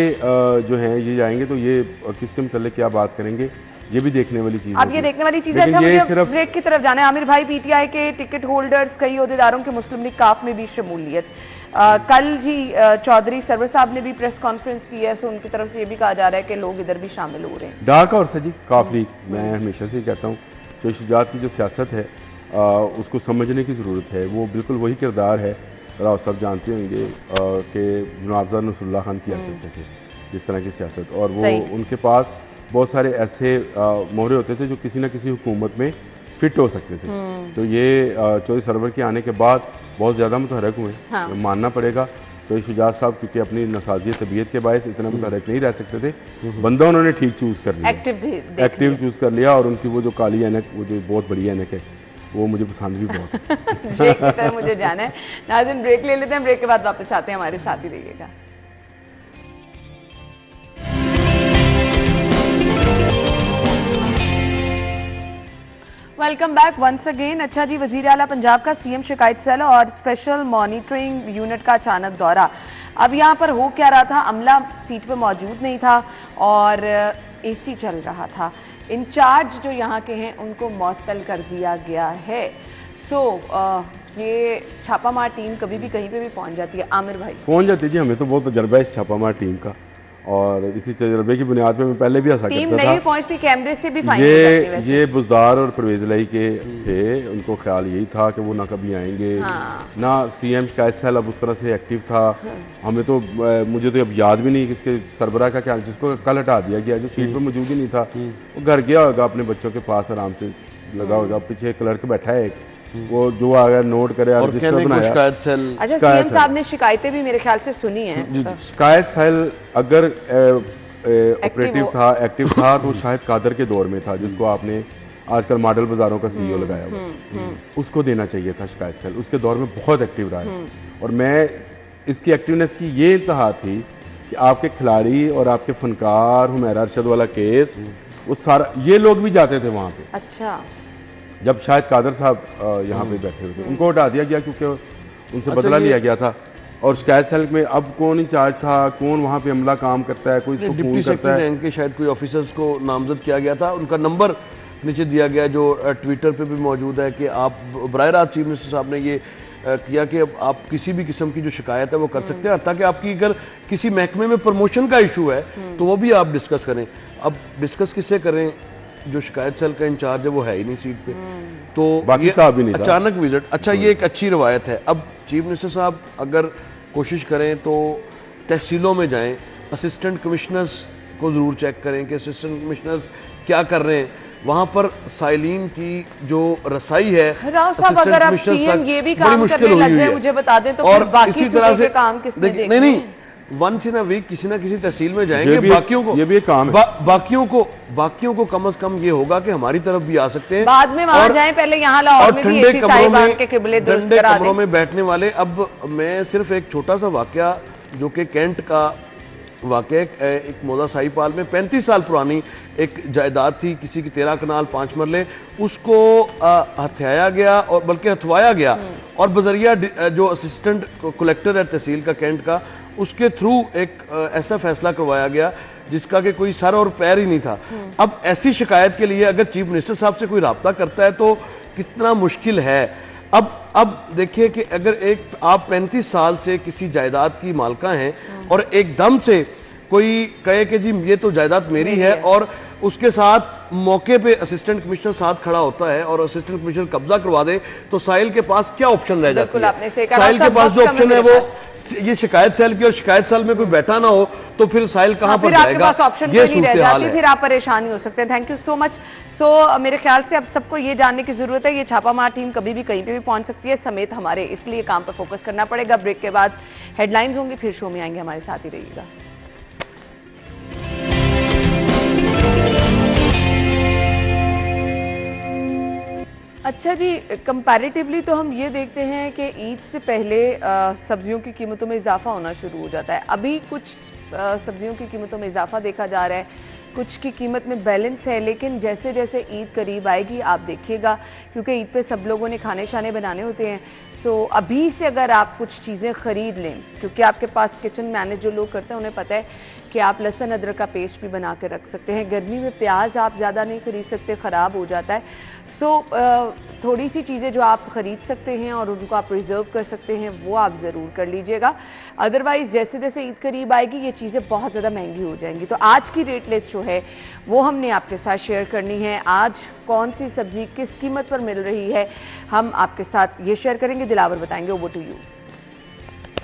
जो हैं ये जाएंगे तो ये किसके मतलब क्या बात करेंगे, ये भी देखने वाली चीज़। अब ये देखने वाली चीज़ है। अच्छा, मुझे ब्रेक की तरफ जाना है। आमिर भाई, पीटीआई के टिकट होल्डर्स, कई ओहदेदारों के मुस्लिम लीग काफ में भी शमूलियत। कल जी चौधरी सरवर साहब ने भी प्रेस कॉन्फ्रेंस की है, सो उनकी तरफ से ये भी कहा जा रहा है कि लोग इधर भी शामिल हो रहे हैं। डार्क और सजी काफ लीग, मैं हमेशा से कहता हूँ जो शुजात की जो सियासत है उसको समझने की ज़रूरत है। वो बिल्कुल वही किरदार है, राव साहब जानते होंगे कि जनाब नसरुल्लाह खान किया करते थे जिस तरह की सियासत, और वो उनके पास बहुत सारे ऐसे मोहरे होते थे जो किसी न किसी हुकूमत में फिट हो सकते थे। तो ये चौधरी सरवर के आने के बाद बहुत ज़्यादा मुतहरक हुए, हाँ। मानना पड़ेगा। तो शुजात साहब क्योंकि अपनी नसाजी तबीयत के बायस इतना मुतहरक नहीं रह सकते थे, बंदा उन्होंने ठीक चूज़ कर लिया, एक्टिव चूज़ कर लिया, और उनकी वो जो काली ऐनक, वो जो बहुत बड़ी ऐनक है, वो मुझे पसंद भी बहुत है। ब्रेक की तरफ मुझे जाना है। नाज़रीन, ब्रेक ले लेते हैं, ब्रेक के बाद वापस आते हैं, हमारे साथ ही रहिएगा। Welcome back once again. अच्छा जी, वज़ीर आला पंजाब का सीएम शिकायत सेल और स्पेशल मॉनिटरिंग यूनिट का अचानक दौरा। अब यहाँ पर हो क्या रहा था, अमला सीट पर मौजूद नहीं था और एसी चल रहा था। इंचार्ज जो यहाँ के हैं उनको मुअत्तल कर दिया गया है। ये छापामार टीम कभी भी कहीं पे भी पहुँच जाती है। आमिर भाई, पहुँच जाती जी, हमें तो बहुत तजर्बा है इस छापामार टीम का, और इसी तजर्बे की बुनियाद पे मैं पहले भी ऐसा टीम करता नहीं था। पहुंचती, कैमरे से भी फाइन हो जाती है। ये बुजदार और परवेज लाई के थे, उनको ख्याल यही था कि वो ना कभी आएंगे, हाँ। ना सीएम शिकायत सेल अब उस तरह से एक्टिव था। हमें तो मुझे तो अब याद भी नहीं किसके सरबराह का क्या, जिसको कल हटा दिया गया, जो सीट पर मौजूद ही नहीं था, वो घर गया होगा अपने बच्चों के पास, आराम से लगा होगा, पीछे क्लर्क बैठा है, वो जो अगर नोट करे रजिस्टर बनाया। शिकायत सेल, अच्छा, सीएम साहब ने शिकायतें भी मेरे ख्याल से सुनी हैं। शिकायत सेल अगर ऑपरेटिव था, एक्टिव था, तो शायद कादर के दौर में था, जिसको आपने आजकल मॉडल बाजारों का सीईओ लगाया हुआ, उसको देना चाहिए था शिकायत सेल। उसके दौर में बहुत एक्टिव रहा है, और मैं इसकी एक्टिवनेस की ये इंतहा थी कि आपके खिलाड़ी और आपके फनकार, हुमैरा अरशद वाला केस, वो सारा, ये लोग भी जाते थे वहाँ पे। अच्छा, जब शायद कादर साहब यहाँ पे बैठे हुए थे, उनको हटा दिया गया क्योंकि उनसे बदला लिया गया था। और शिकायत सेल में अब कौन इंचार्ज था, कौन वहाँ पे अमला काम करता है, कोई इसको डिप्टी फोन करता सेक्रेटरी है। रैंक के शायद कोई ऑफिसर्स को नामजद किया गया था, उनका नंबर नीचे दिया गया जो ट्विटर पे भी मौजूद है कि आप बराह रास्त चीफ मिनिस्टर साहब ने ये किया कि अब आप किसी भी किस्म की जो शिकायत है वो कर सकते हैं, ताकि आपकी अगर किसी महकमे में प्रमोशन का इशू है तो वो भी आप डिस्कस करें। अब डिस्कस किससे करें, जो शिकायत सेल का इंचार्ज है वो है ही नहीं सीट पे, तो बाकी ये साहब भी नहीं था। अचानक विजिट। अच्छा, ये एक अच्छी रवायत है। अब चीफ मिनिस्टर साहब अगर कोशिश करें तो तहसीलों में जाएं, असिस्टेंट कमिश्नर्स को ज़रूर चेक करें कि असिस्टेंट कमिश्नर्स क्या कर रहे हैं, वहाँ पर साइलिन की जो रसाई है राव साहब, अगर आप सीएम ये भी काम करने लग जाए, मुझे बता दें तो फिर बाकी इसी तरह से काम किसने देखने? नहीं, वंस इन अ वीक किसी ना किसी तहसील में जाएंगे, बाकियों को ये भी एक काम है। बाकियों को कम से कम ये होगा कि हमारी तरफ भी आ सकते हैं, बाद में वहां जाएं, पहले यहाँ लाहौर में भी ऐसी साहिबान के किबले दुरुस्त करा दें। कमरों में बैठने वाले। अब मैं सिर्फ एक छोटा सा वाकया जो कि कैंट का वाकया, एक मौदा साई पाल में 35 साल पुरानी एक जायदाद थी किसी की 13 कनाल 5 मरले, उसको हथियाया गया और बल्कि हथवाया गया, और बजरिया जो असिस्टेंट कलेक्टर है तहसील का कैंट का, उसके थ्रू एक ऐसा फैसला करवाया गया जिसका कि कोई सर और पैर ही नहीं था। अब ऐसी शिकायत के लिए अगर चीफ मिनिस्टर साहब से कोई रब्ता करता है तो कितना मुश्किल है। अब देखिए कि अगर एक आप 35 साल से किसी जायदाद की मालका हैं और एकदम से कोई कहे कि जी ये तो जायदाद मेरी है, और उसके साथ मौके पे असिस्टेंट कमिश्नर साथ खड़ा होता है और असिस्टेंट कमिश्नर कब्जा करवा दे, तो साहिल के पास क्या ऑप्शन रह जाती है? साहिल के पास जो ऑप्शन है वो ये शिकायत सेल की, और शिकायत सेल में कोई बैठा ना हो तो फिर साहिल कहाँ पर जाएगा? ये सूरत हाल है, फिर आप परेशान ही हो सकते हैं। Thank you so much. So मेरे ख्याल से अब सबको ये जानने की जरूरत है, ये छापामार टीम कभी भी कहीं पे भी पहुंच सकती है समेत हमारे, इसलिए काम पर फोकस करना पड़ेगा। ब्रेक के बाद हेडलाइंस होंगी, फिर शो में आएंगे, हमारे साथ ही रहिएगा। अच्छा जी, कंपैरेटिवली तो हम ये देखते हैं कि ईद से पहले सब्जियों की कीमतों में इजाफा होना शुरू हो जाता है। अभी कुछ सब्जियों की कीमतों में इजाफा देखा जा रहा है, कुछ की कीमत में बैलेंस है, लेकिन जैसे जैसे ईद करीब आएगी आप देखिएगा, क्योंकि ईद पे सब लोगों ने खाने शाने बनाने होते हैं, सो अभी से अगर आप कुछ चीज़ें ख़रीद लें, क्योंकि आपके पास किचन मैनेज जो लोग करते हैं उन्हें पता है कि आप लहसुन अदरक का पेस्ट भी बना के रख सकते हैं। गर्मी में प्याज आप ज़्यादा नहीं ख़रीद सकते, ख़राब हो जाता है। सो थोड़ी सी चीज़ें जो आप ख़रीद सकते हैं और उनको आप रिज़र्व कर सकते हैं वो आप ज़रूर कर लीजिएगा। अदरवाइज़ जैसे जैसे ईद करीब आएगी ये चीज़ें बहुत ज़्यादा महंगी हो जाएंगी। तो आज की रेट लिस्ट जो है वो हमने आपके साथ शेयर करनी है। आज कौन सी सब्ज़ी किस कीमत पर मिल रही है हम आपके साथ ये शेयर करेंगे। दिलावर बताएंगे। Over to you.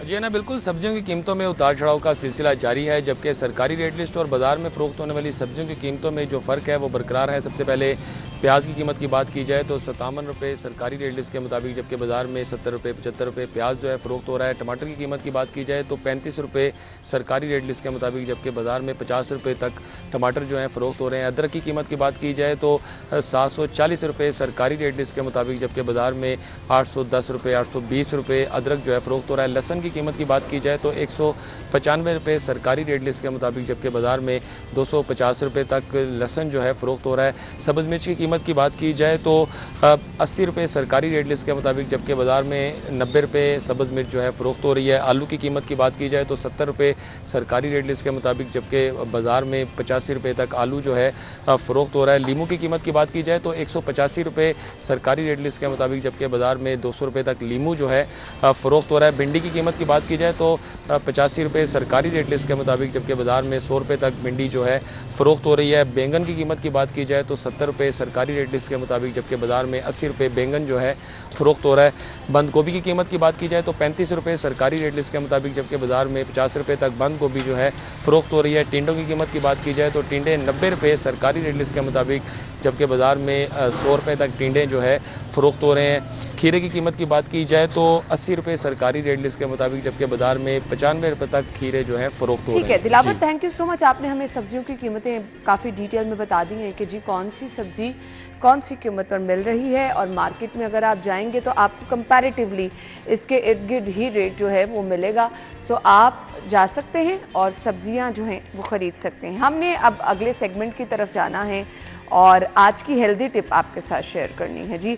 जी ना, बिल्कुल सब्जियों की कीमतों में उतार चढ़ाव का सिलसिला जारी है, जबकि सरकारी रेट लिस्ट और बाज़ार में फ़रोख्त होने वाली सब्जियों की कीमतों में जो फ़र्क है वो बरकरार है। सबसे पहले प्याज की कीमत की बात की जाए तो 57 रुपये सरकारी रेट लिस्ट के मुताबिक, जबकि बाज़ार में 70 रुपये 75 रुपये प्याज जो है फ़रोख्त हो रहा है। टमाटर की कीमत की बात की जाए तो 35 रुपये सरकारी रेट लिस्ट के मुताबिक, जबकि बाज़ार में 50 रुपये तक टमाटर जो है फ़रोख्त हो रहे हैं। अदरक की कीमत की बात की जाए तो 740 रुपये सरकारी रेट लिस्ट के मुताबिक, जबकि बाज़ार में 810 रुपये 820 रुपये अदरक जो है फ़रोख्त हो रहा है। लहसन की कीमत की बात की जाए तो 195 रुपये सरकारी रेट लिस्ट के मुताबिक, जबकि बाज़ार में 250 रुपये तक लहसन जो है फ़रोख्त हो रहा है। सब्ज़ मिर्च की कीमत की बात की जाए तो 80 रुपये सरकारी रेट लिस्ट के मुताबिक, जबकि बाज़ार में 90 रुपये सब्ज़ मिर्च जो है फ़रोख्त हो रही है। आलू की कीमत की बात की जाए तो 70 रुपये सरकारी रेट लिस्ट के मुताबिक, जबकि बाज़ार में 85 रुपये तक आलू जो है फ़रोख्त हो रहा है। लीमू की कीमत की बात की जाए तो 185 रुपये सरकारी रेट लिस्ट के मुताबिक, जबकि बाज़ार में 200 रुपये तक लीमू जो है फ़रोख्त हो रहा है। भिंडी की कीमत की बात की जाए तो 85 रुपये सरकारी रेट लिस्ट के मुताबिक, जबकि बाज़ार में 100 रुपये तक भिंडी जो है फ़रोख्त हो रही है। बैंगन की कीमत की बात की जाए तो 70 रुपये सरकारी रेट लिस्ट के मुताबिक, जबकि बाज़ार में 80 रुपये बैंगन जो है फ़रोख्त हो रहा है। बंद गोभी की कीमत की बात की जाए तो 35 रुपये सरकारी रेट लिस्ट के मुताबिक, जबकि बाज़ार में 50 रुपये तक बंद गोभी जो है फ़रोख्त हो रही है। टिंडों की कीमत की बात की जाए तो टिंडे 90 रुपये सरकारी रेट लिस्ट के मुताबिक, जबकि बाज़ार में 100 रुपये तक टिंडे जो है फ़रोख्त हो रहे हैं। खीरे की कीमत की बात की जाए तो 80 रुपये सरकारी रेट लिस्ट के मुताबिक, जबकि बाज़ार में 95 रुपये तक खीरे जो है फ़रोख्त हो रहे हैं। ठीक है Dilawar, thank you so much. आपने हमें सब्जियों की कीमतें काफ़ी डिटेल में बता दी हैं कि जी कौन सी सब्ज़ी कौन सी कीमत पर मिल रही है, और मार्केट में अगर आप जाएंगे तो आपको कंपैरेटिवली इसके इर्द गिर्द ही रेट जो है वो मिलेगा। सो आप जा सकते हैं और सब्जियां जो हैं वो ख़रीद सकते हैं। हमने अब अगले सेगमेंट की तरफ जाना है और आज की हेल्दी टिप आपके साथ शेयर करनी है जी।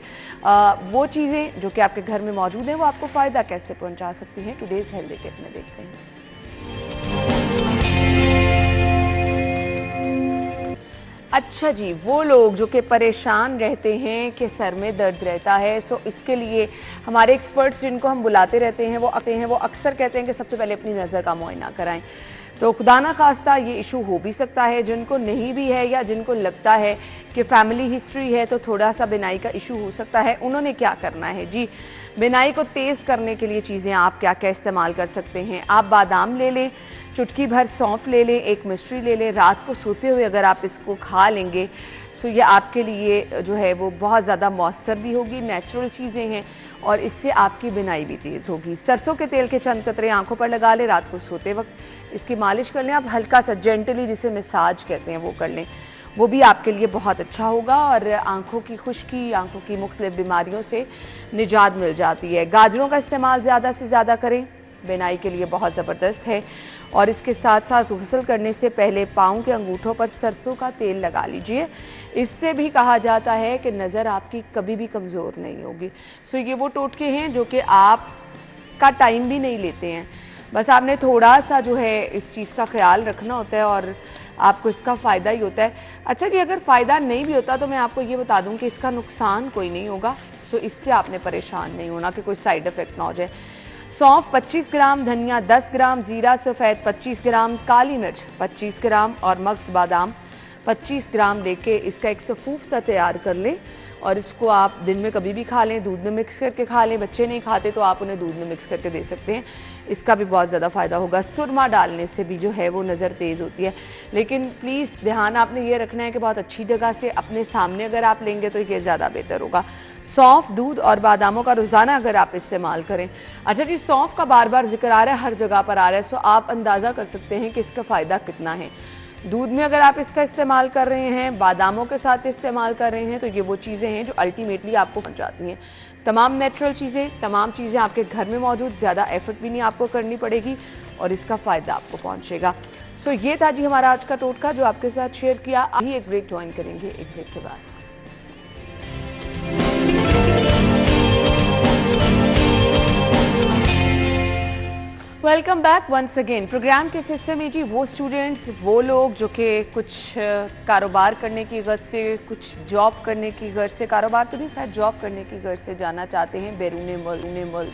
वो चीज़ें जो कि आपके घर में मौजूद हैं वो आपको फ़ायदा कैसे पहुंचा सकती हैं, टुडेज़ हेल्दी टिप में देखते हैं। अच्छा जी, वो लोग जो कि परेशान रहते हैं कि सर में दर्द रहता है, सो इसके लिए हमारे एक्सपर्ट्स जिनको हम बुलाते रहते हैं वो अक्सर कहते हैं कि सबसे पहले अपनी नज़र का मुआयना कराएं। तो खुदा ना खास्ता ये इशू हो भी सकता है, जिनको नहीं भी है या जिनको लगता है कि फैमिली हिस्ट्री है तो थोड़ा सा बिनाई का इशू हो सकता है, उन्होंने क्या करना है जी। बिनाई को तेज़ करने के लिए चीज़ें आप क्या क्या इस्तेमाल कर सकते हैं। आप बादाम ले लें, चुटकी भर सौंफ ले लें, एक मिश्री ले लें, रात को सोते हुए अगर आप इसको खा लेंगे सो ये आपके लिए जो है वो बहुत ज़्यादा मौसर भी होगी, नेचुरल चीज़ें हैं और इससे आपकी बिनाई भी तेज़ होगी। सरसों के तेल के चंद कतरे आंखों पर लगा लें, रात को सोते वक्त इसकी मालिश कर लें। आप हल्का सा जेंटली, जिसे मसाज कहते हैं, वो कर लें, वो भी आपके लिए बहुत अच्छा होगा और आंखों की खुश्की, आंखों की मुख्तलिफ बीमारियों से निजात मिल जाती है। गाजरों का इस्तेमाल ज़्यादा से ज़्यादा करें, बिनाई के लिए बहुत ज़बरदस्त है। और इसके साथ साथ गुस्ल करने से पहले पाँव के अंगूठों पर सरसों का तेल लगा लीजिए। इससे भी कहा जाता है कि नज़र आपकी कभी भी कमज़ोर नहीं होगी। सो ये वो टोटके हैं जो कि आपका टाइम भी नहीं लेते हैं, बस आपने थोड़ा सा जो है इस चीज़ का ख्याल रखना होता है और आपको इसका फ़ायदा ही होता है। अच्छा जी, अगर फ़ायदा नहीं भी होता तो मैं आपको ये बता दूं कि इसका नुकसान कोई नहीं होगा, सो इससे आपने परेशान नहीं होना कि कोई साइड इफ़ेक्ट ना हो जाए। सौंफ 25 ग्राम, धनिया 10 ग्राम, ज़ीरा सफ़ेद 25 ग्राम, काली मिर्च 25 ग्राम और मग्ज़ बादाम 25 ग्राम लेके इसका एक सफ़ूफ सा तैयार कर लें और इसको आप दिन में कभी भी खा लें, दूध में मिक्स करके खा लें। बच्चे नहीं खाते तो आप उन्हें दूध में मिक्स करके दे सकते हैं, इसका भी बहुत ज़्यादा फ़ायदा होगा। सुरमा डालने से भी जो है वो नज़र तेज़ होती है, लेकिन प्लीज़ ध्यान आपने ये रखना है कि बहुत अच्छी जगह से अपने सामने अगर आप लेंगे तो ये ज़्यादा बेहतर होगा। सौंफ, दूध और बादामों का रोज़ाना अगर आप इस्तेमाल करें। अच्छा जी, सौंफ का बार बार जिक्र आ रहा है, हर जगह पर आ रहा है, सो आप अंदाज़ा कर सकते हैं कि इसका फ़ायदा कितना है। दूध में अगर आप इसका इस्तेमाल कर रहे हैं, बादामों के साथ इस्तेमाल कर रहे हैं, तो ये वो चीज़ें हैं जो अल्टीमेटली आपको पहुंचाती हैं। तमाम नेचुरल चीज़ें, तमाम चीज़ें आपके घर में मौजूद, ज़्यादा एफर्ट भी नहीं आपको करनी पड़ेगी और इसका फ़ायदा आपको पहुंचेगा। सो ये था जी हमारा आज का टोटका जो आपके साथ शेयर किया। अभी एक ब्रेक ज्वाइन करेंगे, एक ब्रेक के बाद। Welcome back once again. Programme के इस हिस्से में जी वो स्टूडेंट्स, वो लोग जो कि कुछ कारोबार करने की गर्ज से, कुछ जॉब करने की गर्ज से, कारोबार तो नहीं खैर, जॉब करने की गर्ज से जाना चाहते हैं बैरून मुल्क,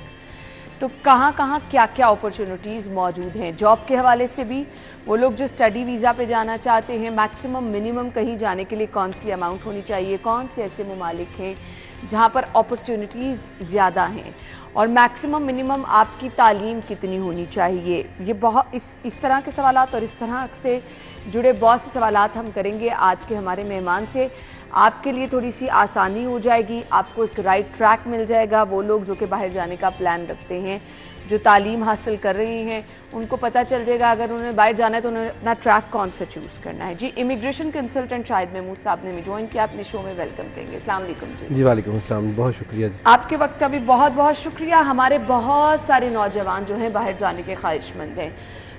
तो कहाँ कहाँ क्या क्या अपॉर्चुनिटीज़ मौजूद हैं जॉब के हवाले से भी। वो लोग जो स्टडी वीज़ा पे जाना चाहते हैं, मैक्सिमम मिनिमम कहीं जाने के लिए कौन सी अमाउंट होनी चाहिए, कौन से ऐसे ममालिक हैं जहाँ पर अपॉर्चुनिटीज़ ज़्यादा हैं, और मैक्सिमम मिनिमम आपकी तालीम कितनी होनी चाहिए। ये बहुत इस तरह के सवालात और इस तरह से जुड़े बहुत से सवालात हम करेंगे आज के हमारे मेहमान से। आपके लिए थोड़ी सी आसानी हो जाएगी, आपको एक राइट ट्रैक मिल जाएगा। वो लोग जो कि बाहर जाने का प्लान रखते हैं, जो तालीम हासिल कर रहे हैं, उनको पता चल जाएगा अगर उन्हें बाहर जाना है तो उन्हें अपना ट्रैक कौन सा चूज़ करना है। जी, इमिग्रेशन कंसल्टेंट शाहिद महमूद साहब ने भी ज्वाइन किया अपने शो में, वेलकम करेंगे। अस्सलाम वालेकुम जी। जी वालेकुम अस्सलाम, बहुत शुक्रिया जी। आपके वक्त का भी बहुत बहुत शुक्रिया। हमारे बहुत सारे नौजवान जो हैं बाहर जाने के ख्वाहिशमंद हैं,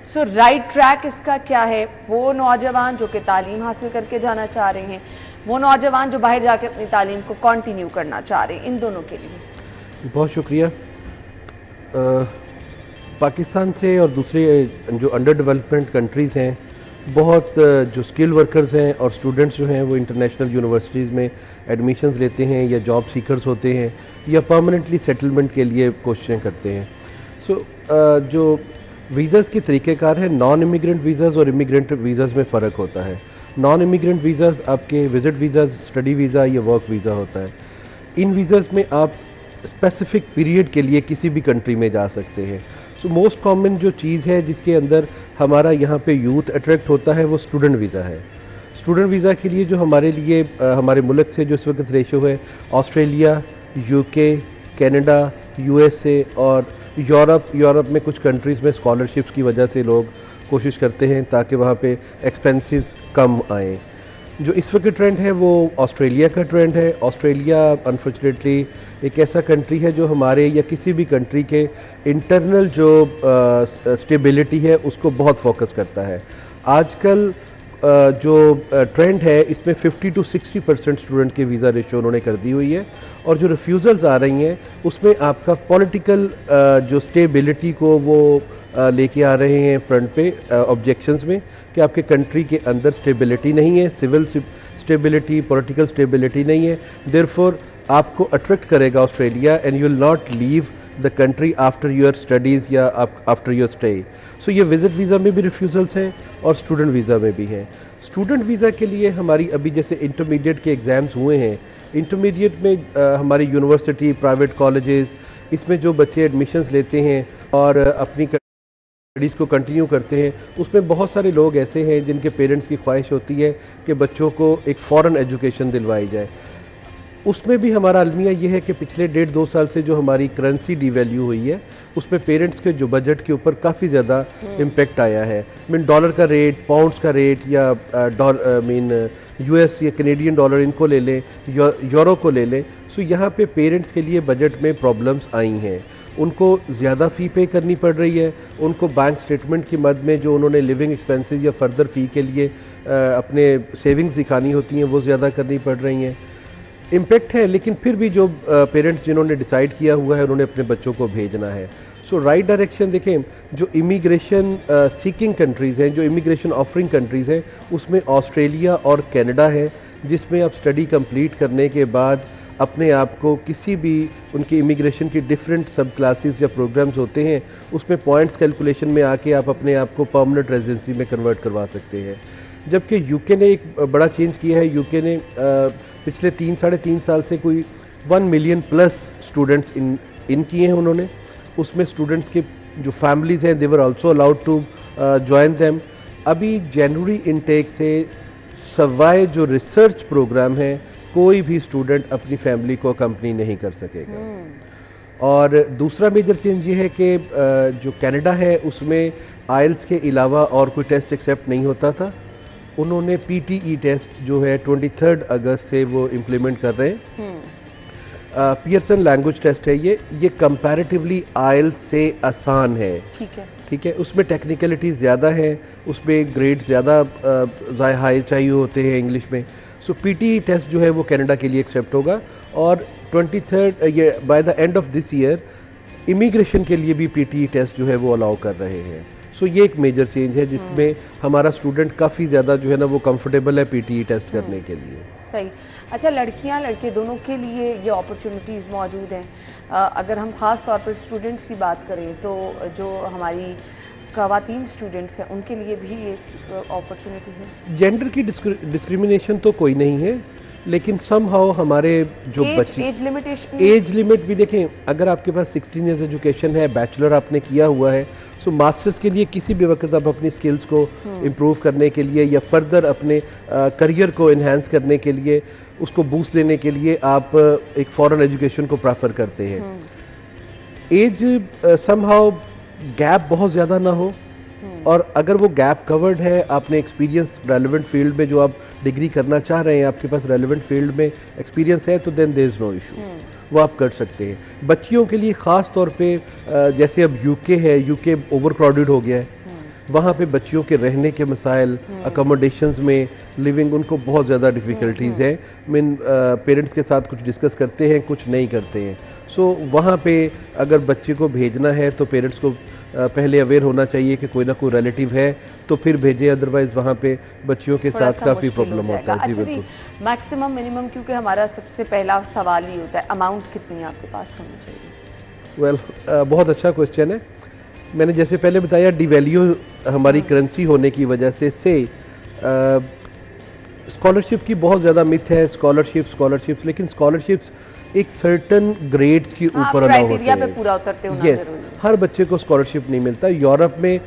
सो राइट ट्रैक इसका क्या है। वो नौजवान जो कि तालीम हासिल करके जाना चाह रहे हैं, वो नौजवान जो बाहर जाके अपनी तालीम को कंटिन्यू करना चाह रहे हैं, इन दोनों के लिए बहुत शुक्रिया। पाकिस्तान से और दूसरे जो अंडर डेवलपमेंट कंट्रीज़ हैं, बहुत जो स्किल वर्कर्स हैं और स्टूडेंट्स जो हैं वो इंटरनेशनल यूनिवर्सिटीज़ में एडमिशन्स लेते हैं या जॉब सीकर्स होते हैं या परमानेंटली सेटलमेंट के लिए कोशिशें करते हैं। सो जो वीज़ाज़ के तरीक़ेकार है, नॉन इमिग्रेंट वीज़ाज़ और इमिग्रेंट वीज़ाज़ में फ़र्क होता है। नॉन इमिग्रेंट वीज़ाज़ आपके विज़िट वीज़ा, स्टडी वीज़ा या वर्क वीज़ा होता है। इन वीज़ाज़ में आप स्पेसिफ़िक पीरियड के लिए किसी भी कंट्री में जा सकते हैं। सो मोस्ट कॉमन जो चीज़ है जिसके अंदर हमारा यहाँ पे यूथ अट्रैक्ट होता है वो स्टूडेंट वीज़ा है। स्टूडेंट वीज़ा के लिए जो हमारे लिए हमारे मुल्क से जो इस वक्त रेशो है, ऑस्ट्रेलिया, यूके, कनाडा, यूएसए और यूरोप में कुछ कंट्रीज़ में स्कॉलरशिप्स की वजह से लोग कोशिश करते हैं ताकि वहाँ पे एक्सपेंसेस कम आएँ। जो इस वक्त ट्रेंड है वो ऑस्ट्रेलिया का ट्रेंड है। ऑस्ट्रेलिया अनफॉर्चुनेटली एक ऐसा कंट्री है जो हमारे या किसी भी कंट्री के इंटरनल जो स्टेबिलिटी है उसको बहुत फोकस करता है। आजकल जो ट्रेंड है इसमें 50 to 60% स्टूडेंट के वीज़ा रेशो उन्होंने कर दी हुई है, और जो रिफ्यूज़ल्स आ रही हैं उसमें आपका पॉलिटिकल जो स्टेबिलिटी को वो लेके आ रहे हैं फ्रंट पे ऑब्जेक्शंस में, कि आपके कंट्री के अंदर स्टेबिलिटी नहीं है, सिविल स्टेबिलिटी, पॉलिटिकल स्टेबिलिटी नहीं है, देयरफॉर आपको अट्रैक्ट करेगा Australia and you will not leave the country after your studies या आफ्टर योर स्टे। सो ये विज़िट वीज़ा में भी रिफ्यूज़ल्स हैं और स्टूडेंट वीज़ा में भी हैं। स्टूडेंट वीज़ा के लिए हमारी अभी जैसे इंटरमीडिएट के एग्ज़ाम्स हुए हैं, इंटरमीडिएट में हमारी यूनिवर्सिटी, प्राइवेट कॉलेजेस, इसमें जो बच्चे एडमिशन्स लेते हैं और अपनी स्टडीज़ को कंटिन्यू करते हैं, उसमें बहुत सारे लोग ऐसे हैं जिनके पेरेंट्स की ख्वाहिश होती है कि बच्चों को एक फ़ॉरेन एजुकेशन दिलवाई जाए। उसमें भी हमारा अलमिया ये है कि पिछले 1.5-2 साल से जो हमारी करेंसी डिवैल्यू हुई है उसमें पेरेंट्स के जो बजट के ऊपर काफ़ी ज़्यादा इम्पेक्ट आया है। मीन डॉलर का रेट, पाउंड्स का रेट, या यूएस या कैनेडियन डॉलर इनको ले लें, यूरो को ले लें, सो यहाँ पे पेरेंट्स के लिए बजट में प्रॉब्लम्स आई हैं। उनको ज़्यादा फ़ी पे करनी पड़ रही है, उनको बैंक स्टेटमेंट की मद में जो उन्होंने लिविंग एक्सपेंसेस या फर्दर फ़ी के लिए अपने सेविंग्स दिखानी होती हैं वो ज़्यादा करनी पड़ रही हैं। इम्पेक्ट है, लेकिन फिर भी जो पेरेंट्स जिन्होंने डिसाइड किया हुआ है उन्होंने अपने बच्चों को भेजना है। सो राइट डायरेक्शन देखें, जो इमिग्रेशन सीकिंग कंट्रीज़ हैं, जो इमिग्रेशन ऑफरिंग कंट्रीज़ हैं, उसमें ऑस्ट्रेलिया और कनाडा है, जिसमें आप स्टडी कंप्लीट करने के बाद अपने आप को किसी भी उनकी इमिग्रेशन की डिफरेंट सब क्लासेस या प्रोग्राम्स होते हैं उसमें पॉइंट्स कैलकुलेशन में आके आप अपने आप को परमानेंट रेजिडेंसी में कन्वर्ट करवा सकते हैं। जबकि यूके ने एक बड़ा चेंज किया है। यूके ने पिछले 3-3.5 साल से कोई 1 मिलियन प्लस स्टूडेंट्स इन किए हैं उन्होंने। उसमें स्टूडेंट्स के जो फैमिलीज़ हैं they were also allowed to join them. अभी जनवरी इनटेक से सवाए जो रिसर्च प्रोग्राम है कोई भी स्टूडेंट अपनी फैमिली को अकम्पनी नहीं कर सकेगा। और दूसरा मेजर चेंज ये है कि जो कनाडा है उसमें आइल्स के अलावा और कोई टेस्ट एक्सेप्ट नहीं होता था। उन्होंने PTE टेस्ट जो है 23 अगस्त से वो इम्प्लीमेंट कर रहे हैं। पियर्सन लैंग्वेज टेस्ट है ये कंपैरेटिवली आइल्स से आसान है। ठीक है, उसमें टेक्निकलिटीज़ ज़्यादा है, उसमें ग्रेड ज़्यादा हाई चाहिए होते हैं इंग्लिश में। सो PTE टेस्ट जो है वो कनाडा के लिए एक्सेप्ट होगा, और 23 ये by the end of this year immigration के लिए भी PTE टेस्ट जो है वो अलाउ कर रहे हैं। सो ये एक मेजर चेंज है जिसमें हमारा स्टूडेंट काफ़ी ज़्यादा जो है ना वो कंफर्टेबल है PTE टेस्ट करने के लिए। सही। अच्छा, लड़कियां लड़के दोनों के लिए ये अपॉर्चुनिटीज़ मौजूद हैं। अगर हम ख़ास तौर पर स्टूडेंट्स की बात करें तो जो हमारी ख़वातीन स्टूडेंट्स हैं उनके लिए भी ये अपॉर्चुनिटी है। जेंडर की डिस्क्रिमिनेशन तो कोई नहीं है, लेकिन समहाउ हमारे जो बच्चे एज लिमिट भी देखें, अगर आपके पास 16 ईयर्स एजुकेशन है, बैचलर आपने किया हुआ है, सो मास्टर्स के लिए किसी भी वक्त आप अपनी स्किल्स को इम्प्रूव करने के लिए या फर्दर अपने करियर को इन्हांस करने के लिए, उसको बूस्ट देने के लिए आप एक फॉरेन एजुकेशन को प्रेफर करते हैं। एज समहाउ गैप बहुत ज़्यादा ना हो, और अगर वो गैप कवर्ड है, आपने एक्सपीरियंस रेलेवेंट फील्ड में जो आप डिग्री करना चाह रहे हैं आपके पास रेलेवेंट फील्ड में एक्सपीरियंस है, तो then there is no issue, वो आप कर सकते हैं। बच्चियों के लिए ख़ास तौर पे जैसे अब यूके है, यूके ओवर क्राउडेड हो गया है, वहाँ पे बच्चियों के रहने के मसाइल, अकोमोडेशंस में लिविंग, उनको बहुत ज़्यादा डिफ़िकल्टीज़ हैं। मीन पेरेंट्स के साथ कुछ डिस्कस करते हैं, कुछ नहीं करते हैं। सो वहाँ पे अगर बच्चे को भेजना है तो पेरेंट्स को पहले अवेयर होना चाहिए कि कोई ना कोई रिलेटिव है तो फिर भेजें, अदरवाइज वहाँ पे बच्चियों के साथ काफ़ी प्रॉब्लम होता है। जी बिल्कुल। मैक्सिमम मिनिमम, क्योंकि हमारा सबसे पहला सवाल ही होता है अमाउंट कितनी आपके पास होनी चाहिए? वेल, बहुत अच्छा क्वेश्चन है। मैंने जैसे पहले बताया, डिवैल्यू हमारी करेंसी होने की वजह से स्कॉलरशिप की बहुत ज़्यादा मिथ है। स्कॉलरशिप्स, लेकिन स्कॉलरशिप्स एक सर्टन ग्रेड्स के ऊपर अलाउ होते हैं, पूरा उतरते होना जरूरी है। हर बच्चे को स्कॉलरशिप नहीं मिलता। यूरोप में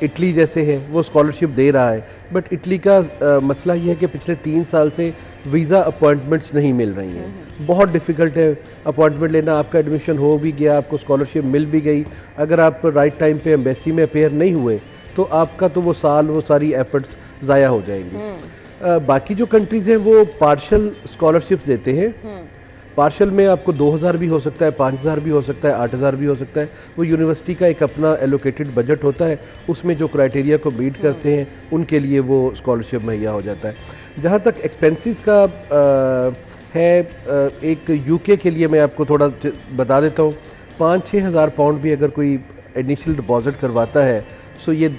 इटली जैसे है वो स्कॉलरशिप दे रहा है, बट इटली का मसला ये है कि पिछले 3 साल से वीज़ा अपॉइंटमेंट्स नहीं मिल रही हैं। बहुत डिफ़िकल्ट है अपॉइंटमेंट लेना। आपका एडमिशन हो भी गया, आपको स्कॉलरशिप मिल भी गई, अगर आप राइट टाइम पे एम्बेसी में अपेयर नहीं हुए तो आपका तो वो साल, वो सारी एफर्ट्स ज़ाया हो जाएंगी। बाकी जो कंट्रीज़ हैं वो पार्शल स्कॉलरशिप्स देते हैं, पार्शल में आपको 2000 भी हो सकता है, 5000 भी हो सकता है, 8000 भी हो सकता है। वो यूनिवर्सिटी का एक अपना एलोकेटेड बजट होता है, उसमें जो क्राइटेरिया को मीट करते हैं उनके लिए वो स्कॉलरशिप मुहैया हो जाता है। जहाँ तक एक्सपेंसेस का एक यूके के लिए मैं आपको थोड़ा बता देता हूँ। 5-6 हज़ार पाउंड भी अगर कोई इनिशियल डिपॉजिट करवाता है सो ये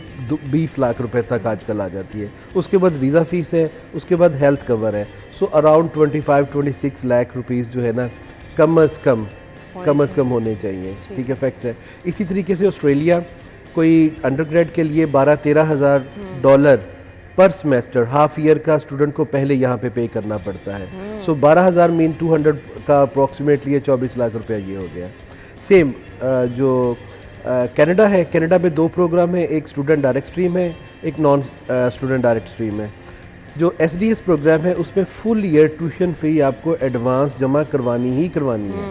20 लाख रुपए तक आजकल आ जाती है। उसके बाद वीज़ा फ़ीस है, उसके बाद हेल्थ कवर है। सो अराउंड 25-26 लाख रुपीज़ जो है ना कम अज़ कम होने चाहिए। ठीक है, फैक्ट्स है। इसी तरीके से ऑस्ट्रेलिया कोई अंडरग्रेड के लिए 12-13 हज़ार डॉलर पर सेमेस्टर हाफ ईयर का स्टूडेंट को पहले यहाँ पे करना पड़ता है। सो 12,000 मीन 200 का अप्रॉक्सीमेटली 24 लाख रुपया ये हो गया। सेम जो कनाडा है, कनाडा में 2 प्रोग्राम है, एक स्टूडेंट डायरेक्ट स्ट्रीम है, एक नॉन स्टूडेंट डायरेक्ट स्ट्रीम है। जो SDS प्रोग्राम है उसमें फुल ईयर ट्यूशन फ़ी आपको एडवांस जमा करवानी है।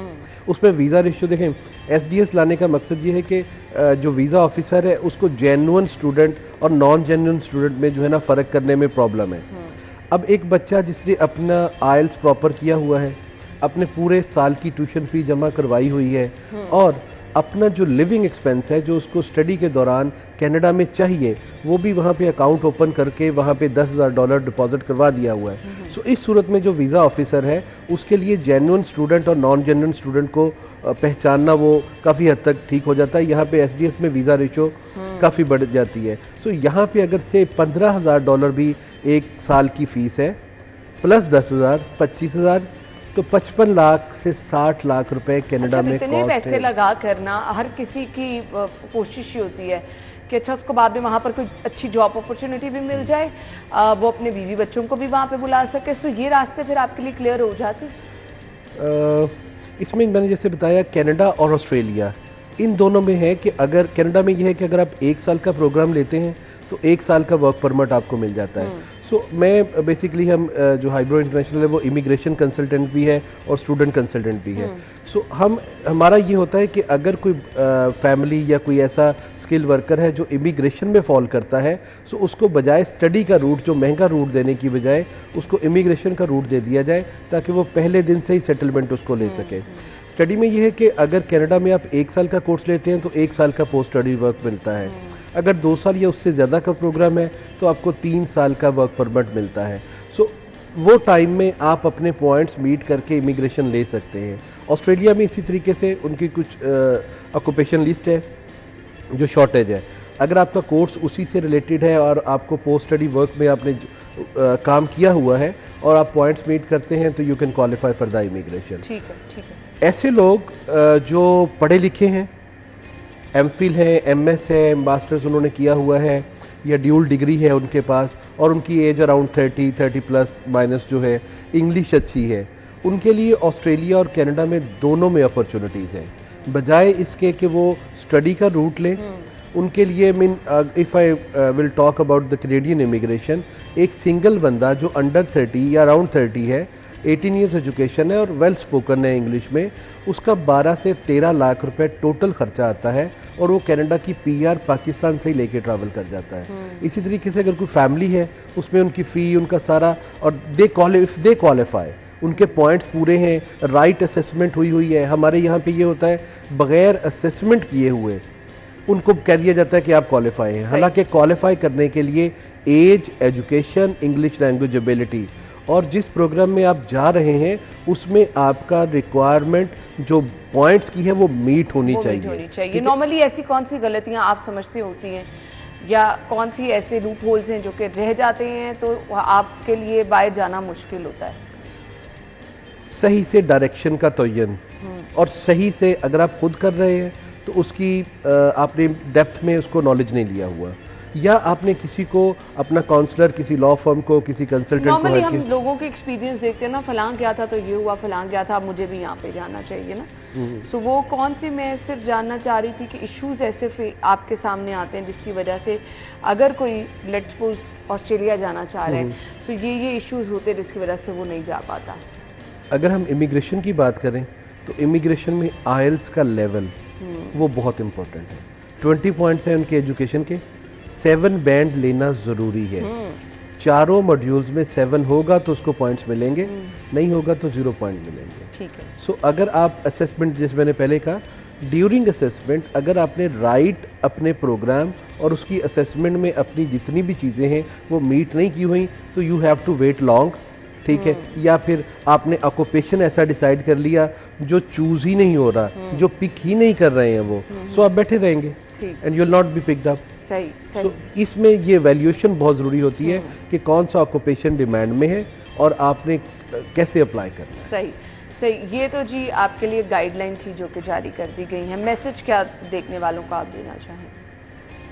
उसमें वीज़ा रेशियो देखें, SDS लाने का मकसद ये है कि जो वीज़ा ऑफिसर है उसको जेन्युइन स्टूडेंट और नॉन जेन्युइन स्टूडेंट में जो है ना फ़र्क करने में प्रॉब्लम है। अब एक बच्चा जिसने अपना IELTS प्रॉपर किया हुआ है, अपने पूरे साल की ट्यूशन फ़ी जमा करवाई हुई है और अपना जो लिविंग एक्सपेंस है जो उसको स्टडी के दौरान कनाडा में चाहिए वो भी वहाँ पे अकाउंट ओपन करके वहाँ पे $10,000 डिपॉजिट करवा दिया हुआ है। सो इस सूरत में जो वीज़ा ऑफिसर है उसके लिए जेन्युइन स्टूडेंट और नॉन जेन्युइन स्टूडेंट को पहचानना वो काफ़ी हद तक ठीक हो जाता है। यहाँ पे SDS में वीज़ा रेशो काफ़ी बढ़ जाती है। सो यहाँ पे अगर से $15,000 भी एक साल की फ़ीस है प्लस 10,000 25,000 तो 55 लाख से 60 लाख रुपए कनाडा में इतने पैसे लगा करना हर किसी की कोशिश ही होती है कि अच्छा उसको बाद में वहाँ पर कोई अच्छी जॉब अपॉर्चुनिटी भी मिल जाए, वो अपने बीवी बच्चों को भी वहाँ पे बुला सके। सो ये रास्ते फिर आपके लिए क्लियर हो जाते? इसमें मैंने जैसे बताया कनाडा और ऑस्ट्रेलिया इन दोनों में है कि अगर कनाडा में यह है कि अगर आप 1 साल का प्रोग्राम लेते हैं तो 1 साल का वर्क परमिट आपको मिल जाता है। सो मैं बेसिकली हम जो हाइब्रो इंटरनेशनल है वो इमिग्रेशन कंसल्टेंट भी है और स्टूडेंट कंसल्टेंट भी है। सो हमारा ये होता है कि अगर कोई फैमिली या कोई ऐसा स्किल वर्कर है जो इमिग्रेशन में फॉल करता है सो उसको बजाय स्टडी का रूट जो महंगा रूट देने की बजाय उसको इमिग्रेशन का रूट दे दिया जाए ताकि वो पहले दिन से ही सेटलमेंट उसको ले सके। स्टडी में ये है कि अगर कनाडा में आप 1 साल का कोर्स लेते हैं तो 1 साल का पोस्ट स्टडी वर्क मिलता है। अगर 2 साल या उससे ज़्यादा का प्रोग्राम है तो आपको 3 साल का वर्क परमिट मिलता है। सो वो टाइम में आप अपने पॉइंट्स मीट करके इमिग्रेशन ले सकते हैं। ऑस्ट्रेलिया में इसी तरीके से उनकी कुछ ऑक्यूपेशन लिस्ट है जो शॉर्टेज है। अगर आपका कोर्स उसी से रिलेटेड है और आपको पोस्ट स्टडी वर्क में आपने काम किया हुआ है और आप पॉइंट्स मीट करते हैं तो you can qualify for the immigration. ठीक है। ऐसे लोग जो पढ़े लिखे हैं, MPhil है, MS है, मास्टर्स उन्होंने किया हुआ है या ड्यूल डिग्री है उनके पास और उनकी एज अराउंड 30 प्लस माइनस जो है, इंग्लिश अच्छी है, उनके लिए ऑस्ट्रेलिया और कनाडा में दोनों में अपॉर्चुनिटीज़ हैं। बजाय इसके कि वो स्टडी का रूट लें उनके लिए if I will talk about the Canadian immigration, एक सिंगल बंदा जो अंडर 30 या अराउंड 30 है, 18 ईयर्स एजुकेशन है और वेल स्पोकन है इंग्लिश में, उसका 12 से 13 लाख रुपए टोटल खर्चा आता है और वो कनाडा की PR पाकिस्तान से ही लेके ट्रैवल कर जाता है। इसी तरीके से अगर कोई फैमिली है उसमें उनकी फ़ी उनका सारा और इफ़ दे क्वालिफाई, उनके पॉइंट्स पूरे हैं, राइट असेसमेंट हुई है। हमारे यहाँ पे ये होता है बग़ैर असेसमेंट किए हुए उनको कह दिया जाता है कि आप क्वालिफाई हैं, हालांकि क्वालिफाई करने के लिए age, education, English language ability और जिस प्रोग्राम में आप जा रहे हैं उसमें आपका रिक्वायरमेंट जो पॉइंट्स की है वो मीट होनी चाहिए। नॉर्मली ऐसी कौन सी गलतियां आप समझते होती हैं या कौन सी ऐसे लूप होल्स हैं जो कि रह जाते हैं तो आपके लिए बाहर जाना मुश्किल होता है? सही से डायरेक्शन का तयन और सही से अगर आप खुद कर रहे हैं तो उसकी आपने डेप्थ में उसको नॉलेज नहीं लिया हुआ या आपने किसी को अपना काउंसलर, किसी लॉ फर्म को, किसी कंसल्टेंट को नॉर्मली हम लोगों के एक्सपीरियंस देखते हैं ना, फलां गया था तो ये हुआ, फलां गया था मुझे भी यहाँ पे जाना चाहिए ना। सो वो कौन सी, मैं सिर्फ जानना चाह रही थी कि इश्यूज ऐसे आपके सामने आते हैं जिसकी वजह से अगर कोई लेट्स सपोज ऑस्ट्रेलिया जाना चाह रहे हैं सो ये इश्यूज होते हैं जिसकी वजह से वो नहीं जा पाता। अगर हम इमिग्रेशन की बात करें तो इमिग्रेशन में IELTS का लेवल वो बहुत इम्पोर्टेंट है। 20 पॉइंट्स हैं उनके एजुकेशन के, 7 बैंड लेना ज़रूरी है। चारों मॉड्यूल्स में 7 होगा तो उसको पॉइंट्स मिलेंगे नहीं होगा तो 0 पॉइंट मिलेंगे। ठीक है। सो अगर आप असेसमेंट, जैसे मैंने पहले कहा, ड्यूरिंग असेसमेंट अगर आपने राइट अपने प्रोग्राम और उसकी असेसमेंट में अपनी जितनी भी चीज़ें हैं वो मीट नहीं की हुई तो you have to wait long, ठीक है। या फिर आपने ऑक्यूपेशन ऐसा डिसाइड कर लिया जो चूज ही नहीं हो रहा, जो पिक ही नहीं कर रहे हैं वो, सो आप बैठे रहेंगे and you will not be picked up. सही सही। So, इसमें ये वैल्यूएशन बहुत ज़रूरी होती है कि कौन सा ऑक्यूपेशन डिमांड में है और आपने कैसे अप्लाई करना है। सही सही। ये तो जी आपके लिए गाइडलाइन थी जो कि जारी कर दी गई है। मैसेज क्या देखने वालों को आप देना चाहें?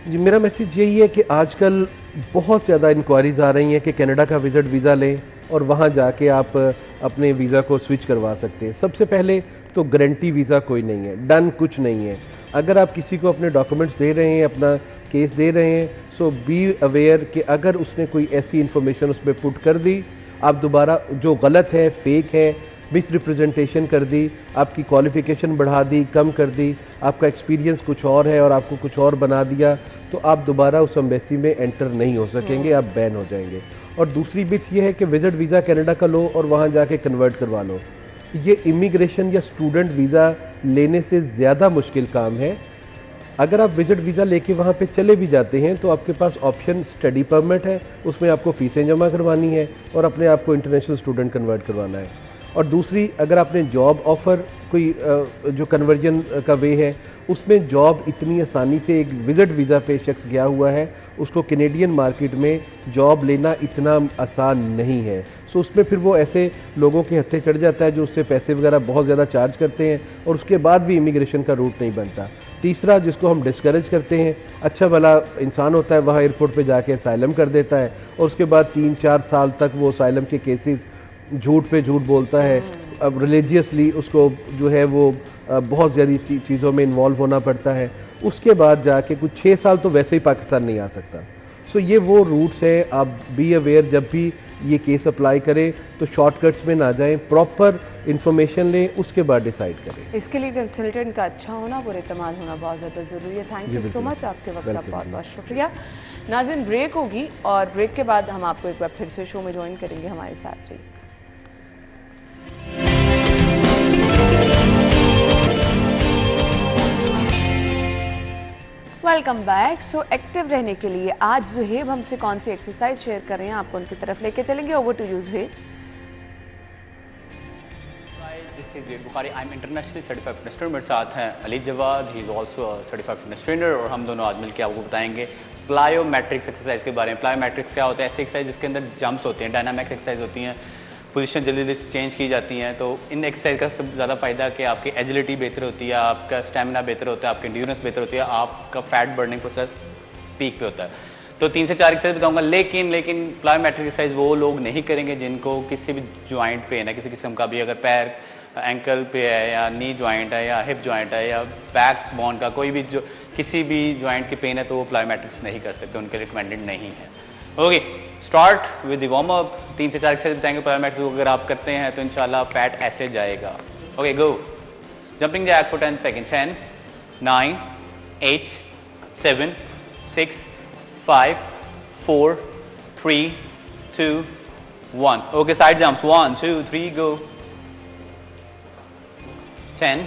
जी मेरा मैसेज यही है कि आजकल बहुत ज़्यादा इंक्वायरीज आ रही हैं कि कनाडा का विज़िट वीज़ा लें और वहाँ जाके आप अपने वीज़ा को स्विच करवा सकते हैं। सबसे पहले तो गारंटी वीज़ा कोई नहीं है, डन कुछ नहीं है। अगर आप किसी को अपने डॉक्यूमेंट्स दे रहे हैं, अपना केस दे रहे हैं, सो बी अवेयर कि अगर उसने कोई ऐसी इन्फॉर्मेशन उसमें पुट कर दी, आप दोबारा जो गलत है, फेक है, मिस रिप्रेजेंटेशन कर दी, आपकी क्वालिफ़िकेशन बढ़ा दी, कम कर दी, आपका एक्सपीरियंस कुछ और है और आपको कुछ और बना दिया, तो आप दोबारा उस एम्बेसी में एंटर नहीं हो सकेंगे, आप बैन हो जाएंगे। और दूसरी बात यह है कि विज़िट वीज़ा कनाडा का लो और वहाँ जाके कन्वर्ट करवा लो। ये इमिग्रेशन या स्टूडेंट वीज़ा लेने से ज़्यादा मुश्किल काम है। अगर आप विज़िट वीज़ा लेके वहाँ पे चले भी जाते हैं तो आपके पास ऑप्शन स्टडी परमिट है, उसमें आपको फ़ीसें जमा करवानी है और अपने आप को इंटरनेशनल स्टूडेंट कन्वर्ट करवाना है। और दूसरी, अगर आपने जॉब ऑफ़र कोई जो कन्वर्जन का वे है, उसमें जॉब इतनी आसानी से, एक विज़िट वीज़ा पे शख्स गया हुआ है, उसको कैनेडियन मार्केट में जॉब लेना इतना आसान नहीं है। सो उसमें फिर वो ऐसे लोगों के हत्थे चढ़ जाता है जो उससे पैसे वगैरह बहुत ज़्यादा चार्ज करते हैं और उसके बाद भी इमिग्रेशन का रूट नहीं बनता। तीसरा, जिसको हम डिस्करेज करते हैं, अच्छा भला इंसान होता है, वहाँ एयरपोर्ट पे जाके असाइलम कर देता है और उसके बाद 3-4 साल तक वो असाइलम के केसेस झूठ पे झूठ बोलता है। अब रिलीजियसली उसको जो है वो बहुत ज़्यादा चीज़ों में इन्वॉल्व होना पड़ता है। उसके बाद जाके कुछ 6 साल तो वैसे ही पाकिस्तान नहीं आ सकता। सो ये वो रूट्स हैं, आप बी अवेयर, जब भी ये केस अप्लाई करें तो शॉर्टकट्स में ना जाएं, प्रॉपर इन्फॉर्मेशन लें, उसके बाद डिसाइड करें। इसके लिए कंसल्टेंट का अच्छा होना, पुरएतमाद होना बहुत ज़्यादा ज़रूरी है। थैंक यू सो मच, आपके वक्त का बहुत बहुत शुक्रिया। नाज़रीन, ब्रेक होगी और ब्रेक के बाद हम आपको एक बार फिर से शो में ज्वाइन करेंगे। हमारे साथ रहिए। Welcome back. सो एक्टिव रहने के लिए आज जुहेब हमसे कौन सी एक्सरसाइज शेयर कर रहे हैं, आपको उनकी तरफ लेके चलेंगे। Over to you Zuhaib. This is Zuhaib Bukhari. I'm internationally certified fitness trainer. मेरे साथ हैं Ali Jawad, he is also a certified fitness trainer और हम दोनों आज मिलकर आपको बताएंगे प्लायोमेट्रिक्स एक्सरसाइज के बारे में। प्लायोमेट्रिक्स क्या होता है? ऐसी एक्सरसाइज जिसके अंदर जंप्स होते हैं, डायनामिक्स एक्सरसाइज होती हैं, पोजीशन जल्दी जल्दी चेंज की जाती हैं। तो इन एक्सरसाइज का सबसे ज़्यादा फ़ायदा कि आपकी एजिलिटी बेहतर होती है, आपका स्टेमिना बेहतर होता है, आपकी एंड्योरेंस बेहतर होती है, आपका फैट बर्निंग प्रोसेस पीक पे होता है। तो 3 से 4 एक्सरसाइज बताऊंगा, लेकिन प्लायोमेट्रिक एक्सरसाइज वो लोग नहीं करेंगे जिनको किसी भी जॉइंट पेन है, किसी किस्म का भी, अगर पैर एंकल पे है या नी जॉइंट है या हिप जॉइंट है या बैक बोन का कोई भी जो किसी भी जॉइंट की पेन है तो वो प्लायोमेट्रिक्स नहीं कर सकते, उनके रिकमेंडेड नहीं है। Okay, start with the warm up. 3 से 4 एक्सरसाइज बताएंगे प्लायोमेट्रिक्स, अगर आप करते हैं तो इंशाल्लाह फैट ऐसे जाएगा। Okay, go. Jumping jacks for 10 second. 10, 9, 8, 7, 6, 5, 4, 3, 2, 1. Okay, side jumps 1, 2, 3, go. 10,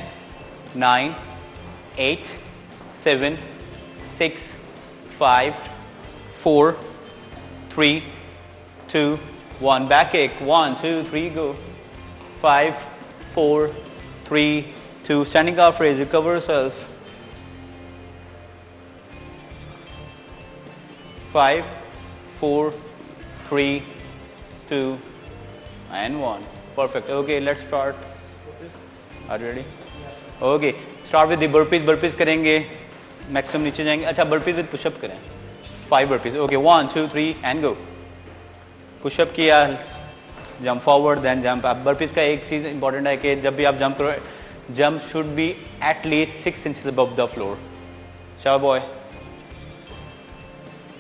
9, 8, 7, 6, 5, 4, 3, 2, 1. Back kick 1, 2, 3, go. 5, 4, 3, 2. Standing calf raise, recover yourself. 5, 4, 3, 2, and 1. Perfect. Okay, let's start. Are you ready? Yes. Okay. Start with the burpees. Burpees करेंगे, maximum नीचे जाएंगे। अच्छा, burpees with push-up करें। 5 burpees. Okay, 1, 2, 3 and go. Pushup किया, jump forward, then jump up. burpees का एक चीज़ important है कि जब भी आप जंप करो, jump should be at least 6 inches above the floor. शाबाश बॉय,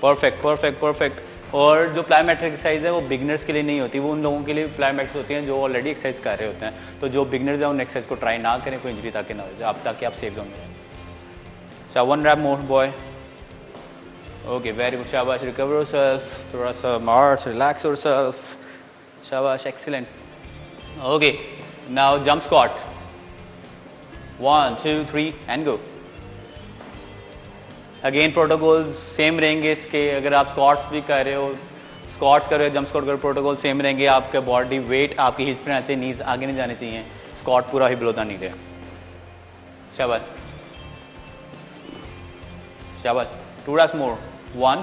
परफेक्ट परफेक्ट परफेक्ट। और जो प्लायोमेट्रिक एक्सरसाइज है वो बिगनर्स के लिए नहीं होती, वो उन लोगों के लिए प्लायोमेट्रिक्स होती हैं जो ऑलरेडी एक्सरसाइज कर रहे होते हैं। तो जो बिगनर्स हैं उन एक्सरसाइज को ट्राई ना करें, कोई इंजरी ताकि ना हो जाए, ताकि आप सेफ जोन में रहें। अच्छा, 1 रैप मोर बॉय। ओके, वेरी गुड, शाबाश। रिकवर योरसेल्फ, थोड़ा सा मार्च, रिलैक्स योरसेल्फ, शाबाश, excellent. Okay, now jump squat 1 2 3 and go. Again protocol same रहेंगे इसके, अगर आप स्क्वाट्स भी कर रहे हो, स्क्वाट्स कर रहे हो, जंप स्क्वाट कर, प्रोटोकॉल सेम रहेंगे। आपका बॉडी वेट आपकी हिप्स पे आना चाहिए, नीज आगे नहीं जाने चाहिए, स्क्वाट पूरा ही बिलो द नी है। शाबाश शाबाश, 2 reps more 1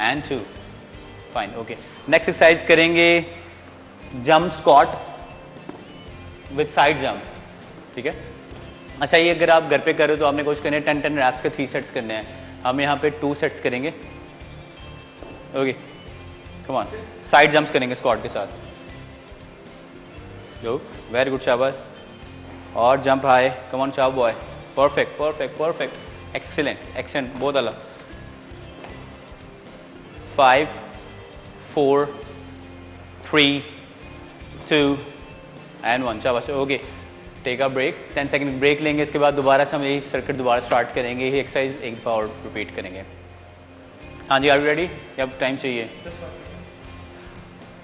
and 2 फाइन। ओके, नेक्स्ट एक्सरसाइज करेंगे jump squat with side jump, ठीक है। अच्छा, ये अगर आप घर पे कर रहे हो तो आपने कोशिश करनी है 10 रैप्स के 3 सेट्स करने हैं। हम यहाँ पे 2 सेट्स करेंगे। Okay, come on, side jumps करेंगे स्क्वाट के साथ। जो वेरी गुड, शाबाश। और जंप हाई, कम ऑन शाबाश boy, perfect perfect perfect, excellent excellent, बहुत अलग। 5 4 3 2 एंड 1, शाबाश। Okay, take a break, 10 second break लेंगे। इसके बाद दोबारा से हम यही सर्किट दोबारा स्टार्ट करेंगे, यही एक्सरसाइज एक दफ़ा और रिपीट करेंगे। हाँ जी, आर यू रेडी? या टाइम चाहिए?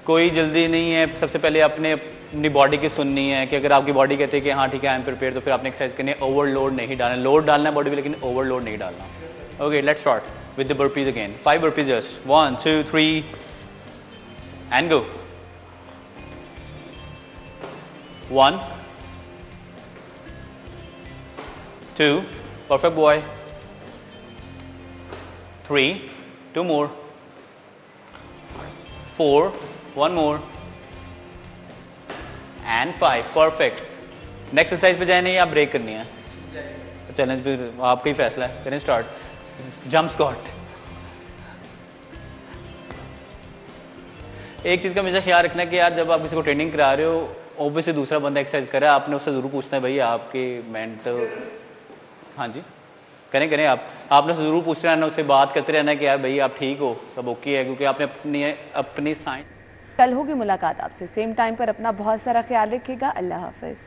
कोई जल्दी नहीं है। सबसे पहले अपनी बॉडी की सुननी है कि अगर आपकी बॉडी कहती है कि हाँ ठीक है आई एम प्रिपेयर, तो फिर आपने एक्सरसाइज करनी है। ओवरलोड नहीं डालना, लोड डालना है बॉडी पे लेकिन ओवरलोड नहीं डालना। Okay, let's start with the burpees again. 5 burpees just, 1 2 3 and go. 1 2, perfect boy, 3, 2 more, 4, 1 more, and 5, perfect। Next exercise पे जाए नहीं, आप ब्रेक करनी है? चैलेंज पे आपका ही फैसला है, करें स्टार्ट। Jump squat. एक चीज़ का हमेशा ख्याल रखना है कि यार जब आप किसी को ट्रेनिंग करा रहे हो, ऑब्वियसली दूसरा बंदा एक्सरसाइज करे, आपने उससे ज़रूर पूछना है भाई आपके मेंटल, हाँ जी करें करें, आपने ज़रूर पूछते रहना, उससे बात करते रहना कि यार भाई आप ठीक हो, सब ओके है, क्योंकि आपने अपनी साइंस। कल होगी मुलाकात आपसे सेम टाइम पर। अपना बहुत सारा ख्याल रखिएगा। अल्लाह हाफिज़।